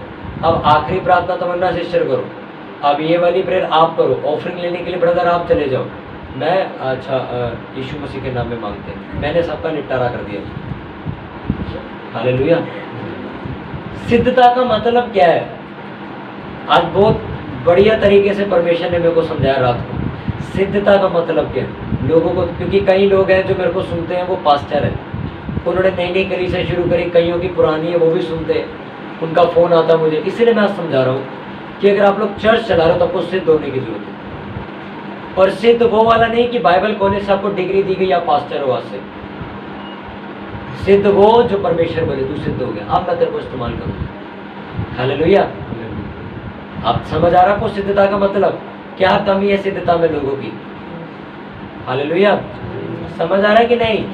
A: अब आखिरी प्रार्थना तमन्ना सिस्टर करो, अब ये वाली प्रेयर आप करो, ऑफरिंग लेने के लिए ब्रदर आप चले जाओ। मैं अच्छा यीशु मसीह के नाम में मांगते हैं, मैंने सबका निपटारा कर दिया। हालेलुया। सिद्धता का मतलब क्या है? आज बहुत बढ़िया तरीके से परमेश्वर ने मेरे को समझाया रात को। सिद्धता का मतलब क्या है लोगों को, क्योंकि कई लोग हैं जो मेरे को सुनते हैं वो पास्टर है, उन्होंने नई नई कलीसिया शुरू करी, कईयों की पुरानी है वो भी सुनते हैं, उनका फ़ोन आता मुझे। इसलिए मैं समझा रहा हूँ कि अगर आप लोग चर्च चला रहे हो तो आपको सिद्ध होने की जरूरत है। और सिद्ध वो वाला नहीं कि बाइबल कॉलेज से आपको डिग्री दी गई, आप पास्टर हो आज से। सिद्ध वो जो परमेश्वर बोले तू सिद्ध हो गया, अब मैं तेरे को इस्तेमाल करूँगा। हालेलुया। आप समझ आ रहा आपको सिद्धता का मतलब क्या? कमी है सिद्धता में लोगों की। हालेलुया। समझ आ रहा है कि नहीं?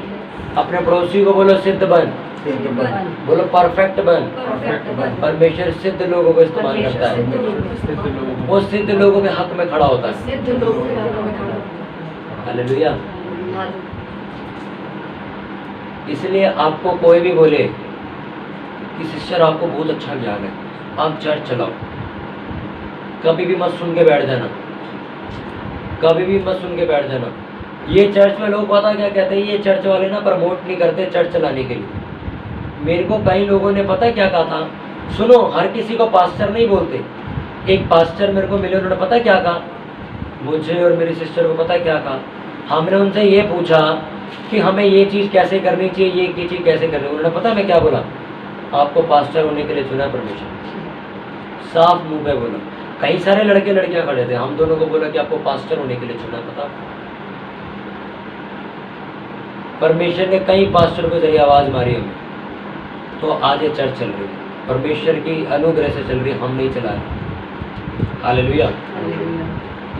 A: अपने पड़ोसी को बोलो सिद्ध बन, बोलो परफेक्ट बन। परमेश्वर सिद्ध लोगों को इस्तेमाल करता है, वो सिद्ध लोगों के हक में खड़ा होता है। हालेलुया। इसलिए आपको कोई भी बोले कि सिस्टर आपको बहुत अच्छा ज्ञान है, आप चर्च चलाओ, कभी भी मत सुन के बैठ जाना, कभी भी मत सुन के बैठ जाना। ये चर्च में लोग पता क्या कहते हैं, ये चर्च वाले ना प्रमोट नहीं करते चर्च चलाने के लिए। मेरे को कई लोगों ने पता क्या कहा था, सुनो हर किसी को पास्टर नहीं बोलते। एक पास्टर मेरे को मिले, उन्होंने पता क्या कहा मुझे और मेरी सिस्टर को, पता क्या कहा? हमने उनसे ये पूछा कि हमें ये चीज़ कैसे करनी चाहिए, ये चीज़ कैसे करनी। उन्होंने पता मैं क्या बोला? आपको पास्टर होने के लिए चुना परमेश्वर। साफ मुंह पे बोला। कई सारे लड़के लड़कियां खड़े थे, हम दोनों को बोला कि आपको पास्टर होने के लिए चुना। पता परमेश्वर ने कई पास्टर के जरिए आवाज मारी हमें, तो आज ये चर्च चल रही है, परमेश्वर की अनुग्रह से चल रही है, हम नहीं चला रहे। हालेलुया।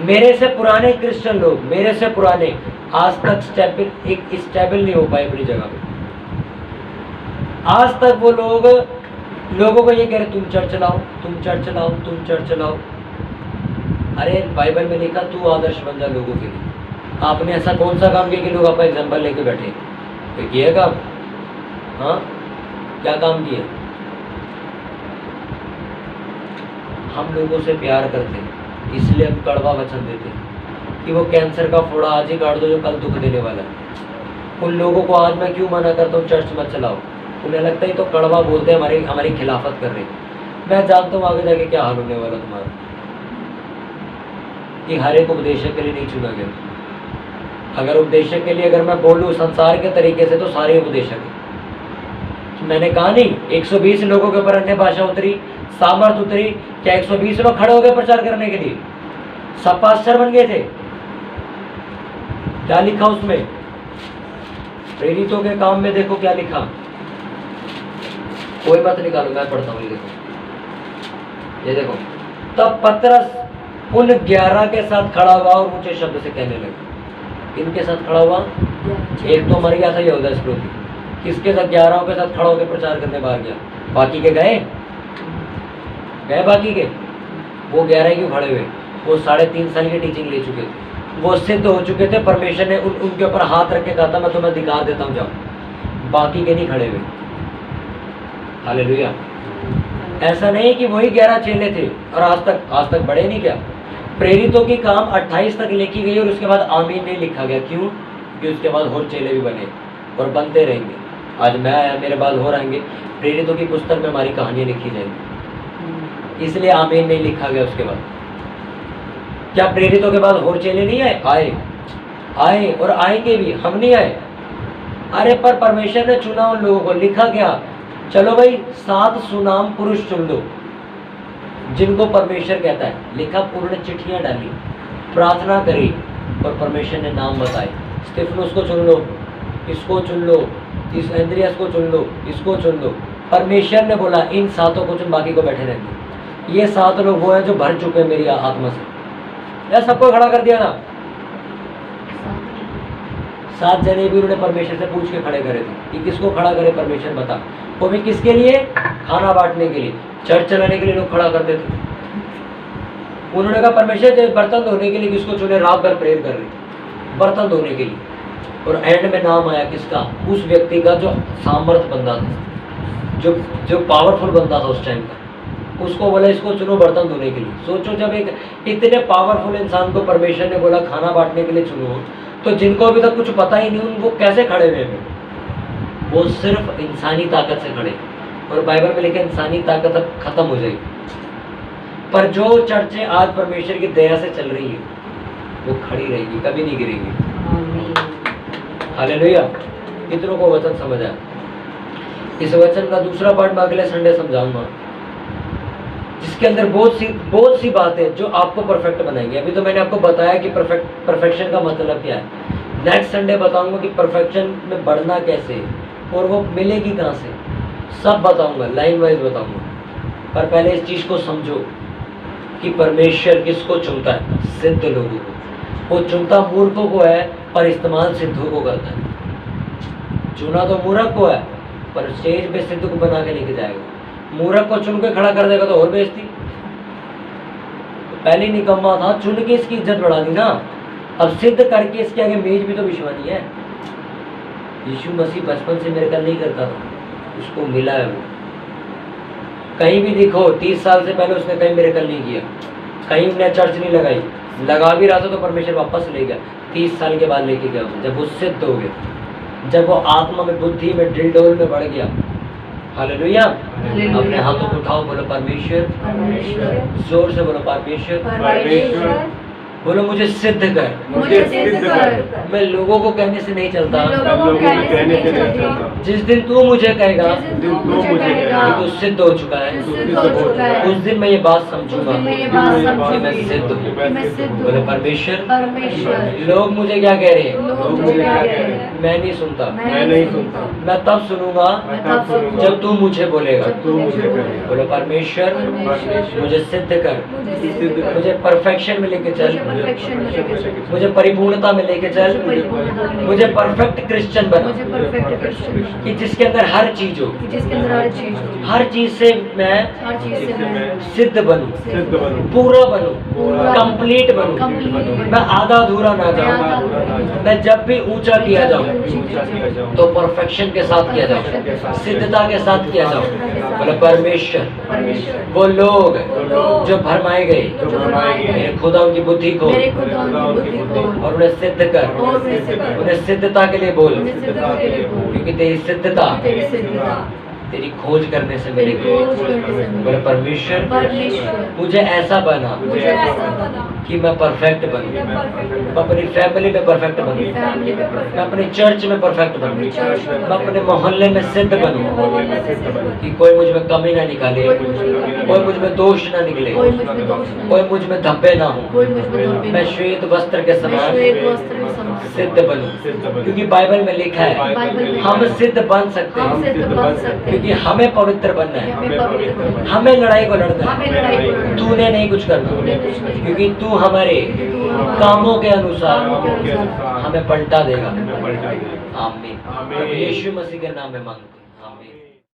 A: मेरे से पुराने क्रिश्चियन लोग, मेरे से पुराने, आज तक स्टेबल नहीं हो पाए अपनी जगह पे। आज तक वो लोग लोगों को ये कह रहे तुम चर्च चलाओ, तुम चर्च चलाओ, तुम चर्च चलाओ। अरे बाइबल में लिखा तू आदर्श बन जा लोगों के लिए। आपने ऐसा कौन सा काम किया कि लोग आपका एग्जाम्पल लेके बैठे? तो किया काम? हाँ, क्या काम किया? हम लोगों से प्यार करते हैं, इसलिए हम कड़वा वचन देते हैं कि वो कैंसर का फोड़ा आज ही काट दो जो कल दुख देने वाला है। उन लोगों को आज मैं क्यों मना करता हूँ चर्च मत चलाओ? उन्हें लगता है तो कड़वा बोलते हैं, हमारी खिलाफत कर रहे हैं। मैं जानता हूँ आगे जाके क्या हाल होने वाला तुम्हारा, कि हर एक उपदेशक के लिए नहीं चुना गया। अगर उपदेशक के लिए अगर मैं बोलूँ संसार के तरीके से तो सारे उपदेशक हैं। मैंने कहा नहीं 120 लोगों के ऊपर अन्य भाषा उतरी, सामर्थ उतरी, क्या 120 लोग खड़े हो गए प्रचार करने के लिए? सब पास्टर बन गए थे? क्या लिखा उसमें? प्रेरितों के काम में देखो क्या लिखा। कोई मत निकालो, मैं पढ़ता हूँ। ये देखो तब पतरस उन 11 के साथ खड़ा हुआ और ऊंचे शब्द से कहने लगा। इनके साथ खड़ा हुआ, एक तो मर गया था यहूदा इस्करियोती, किसके साथ? 11 के साथ खड़ा होकर प्रचार करने बाहर गया। बाकी के गए बाकी के? वो 11 क्यों खड़े हुए? वो 3.5 साल की टीचिंग ले चुके थे, वो सिद्ध हो चुके थे। परमेश्वर ने उनके ऊपर हाथ रख के कहा था मैं तुम्हें दिखा देता हूँ, जाओ। बाकी के नहीं खड़े हुए। हालेलुया। ऐसा नहीं कि वही 11 चेले थे और आज तक बढ़े नहीं क्या? प्रेरितों की काम 28 तक लिखी गई और उसके बाद आमीन नहीं लिखा गया। क्यों? कि उसके बाद और चेले भी बने और बनते रहेंगे। आज मैं आया, मेरे बाद और आएंगे। प्रेरितों की पुस्तक में हमारी कहानियाँ लिखी जाएंगी, इसलिए आमीन नहीं लिखा गया उसके बाद। क्या प्रेरितों के बाद और चेले नहीं आए? आए और आएंगे भी। हम नहीं आए? अरे पर परमेश्वर ने चुना उन लोगों को। लिखा गया चलो भाई 7 सुनाम पुरुष चुन लो जिनको परमेश्वर कहता है। लिखा, पूर्ण चिट्ठियां डाली, प्रार्थना करी, और परमेश्वर ने नाम बताए, स्तिफनुस को चुन लो, इसको चुन लो, इस एंद्रियास को चुन लो, इसको चुन लो। परमेश्वर ने बोला इन 7 को चुन, बाकी को बैठे रहने। ये 7 लोग वो हैं जो भर चुके हैं मेरी आत्मा से। या सबको खड़ा कर दिया ना, 7 जने भी उन्होंने परमेश्वर से पूछ के खड़े करे थे कि किसको खड़ा करे, परमेश्वर बता। वो भी किसके लिए? खाना बांटने के लिए, चर्च चलाने के लिए लोग खड़ा करते थे। उन्होंने कहा परमेश्वर बर्तन धोने के लिए किसको चुने, रात भर प्रेयर कर रही बर्तन धोने के लिए। और एंड में नाम आया किसका? उस व्यक्ति का जो सामर्थ बंदा था, जो पावरफुल बंदा था उस टाइम का। उसको बोला इसको चुनो बर्तन धोने के लिए। सोचो जब एक इतने पावरफुल इंसान को परमेश्वर ने बोला खाना बांटने के लिए चुनो, तो जिनको अभी तक कुछ पता ही नहीं वो कैसे खड़े हुए हैं? वो सिर्फ इंसानी ताकत से खड़े। और बाइबल में लिखा इंसानी ताकत अब खत्म हो जाएगी, पर जो चर्चें आज परमेश्वर की दया से चल रही है वो खड़ी रहेगी, कभी नहीं गिरेगी। हालेलुया। कितनों को वचन समझ आया? इस वचन का दूसरा पार्ट मैं अगले संडे समझाऊंगा, जिसके अंदर बहुत सी बातें जो आपको परफेक्ट बनाएंगे। अभी तो मैंने आपको बताया कि परफेक्शन का मतलब क्या है। नेक्स्ट संडे बताऊंगा कि परफेक्शन में बढ़ना कैसे है और वो मिलेगी कहाँ से, सब बताऊंगा, लाइन वाइज बताऊंगा। पर पहले इस चीज़ को समझो कि परमेश्वर किसको चुनता है? सिद्ध लोगों को। वो चुनता मूर्खों को है पर इस्तेमाल सिद्धों को करता है। चुना तो मूर्ख को है पर स्टेज पे सिद्ध को बना के लेके जाएगा। मूर्ख को चुन के खड़ा कर देगा तो और बेइज्जती। पहले निकम्मा था, चुन के इसकी इज्जत बढ़ा दी ना, अब सिद्ध करके इसके आगे मेज भी तो बिछवानी है। यीशु मसीह बचपन से मेरे कल नहीं करता था, उसको मिला है वो। कहीं भी देखो 30 साल से पहले उसने कहीं मेरे कल नहीं किया, कहीं उसने चर्च नहीं लगाई, लगा भी रहा था तो परमेश्वर वापस ले गया। 30 साल के बाद लेके गया उसे, जब वो सिद्ध हो गया, जब वो आत्मा में, बुद्धि में, दिल डोल में बढ़ गया। हालेलुया। अपने हाथों को उठाओ, बोलो परमेश्वर। जोर से बोलो परमेश्वर। बोलो मुझे सिद्ध कर। मैं लोगों को कहने से नहीं चलता, जिस दिन तू मुझे कहेगा कि तू सिद्ध हो चुका है, उस दिन मैं ये बात समझूंगा कि मैं सिद्ध हूँ। बोले परमेश्वर। लोग मुझे क्या कह रहे हैं मैं नहीं सुनता, मैं तब सुनूंगा जब तू मुझे बोलेगा। बोले परमेश्वर मुझे सिद्ध कर, मुझे परफेक्शन में लेके चल, मुझे परिपूर्णता में लेके चल, मुझे परफेक्ट क्रिश्चियन बना कि जिसके अंदर हर चीज हो, हर चीज से मैं सिद्ध बनूं, पूरा बनूं, कंप्लीट बनूं। मैं आधा अधूरा ना जाऊं। मैं जब भी ऊंचा किया जाऊं तो परफेक्शन के साथ किया जाऊं, सिद्धता के साथ किया जाऊं। बोले परमेश्वर। वो लोग जो भरमाए गए, मेरे खुदा उनकी बुद्धि को और उन्हें सिद्ध कर, उन्हें सिद्धता के लिए बोल, क्योंकि तेरी सिद्धता तेरी खोज करने से मिलेगी। बोले परमेश्वर मुझे ऐसा बना कि मैं परफेक्ट बनूं, मैं अपनी फैमिली में परफेक्ट बनूं, मैं अपनी चर्च में परफेक्ट बनूं, मैं अपने मोहल्ले में सिद्ध बनूं कि कोई मुझ में कमी ना निकाले, कोई मुझ में दोष ना निकले, कोई मुझ में धब्बे ना हो। मैं श्वेत वस्त्र के समान सिद्ध बनूं, क्योंकि बाइबल में लिखा है हम सिद्ध बन सकते हैं, क्योंकि हमें पवित्र बनना है, हमें लड़ाई को लड़ना है। तूने नहीं कुछ करना, क्योंकि तू हमारे कामों के अनुसार हमें पलटा देगा। आमीन। यीशु मसीह के नाम में मांगते हैं, आमीन।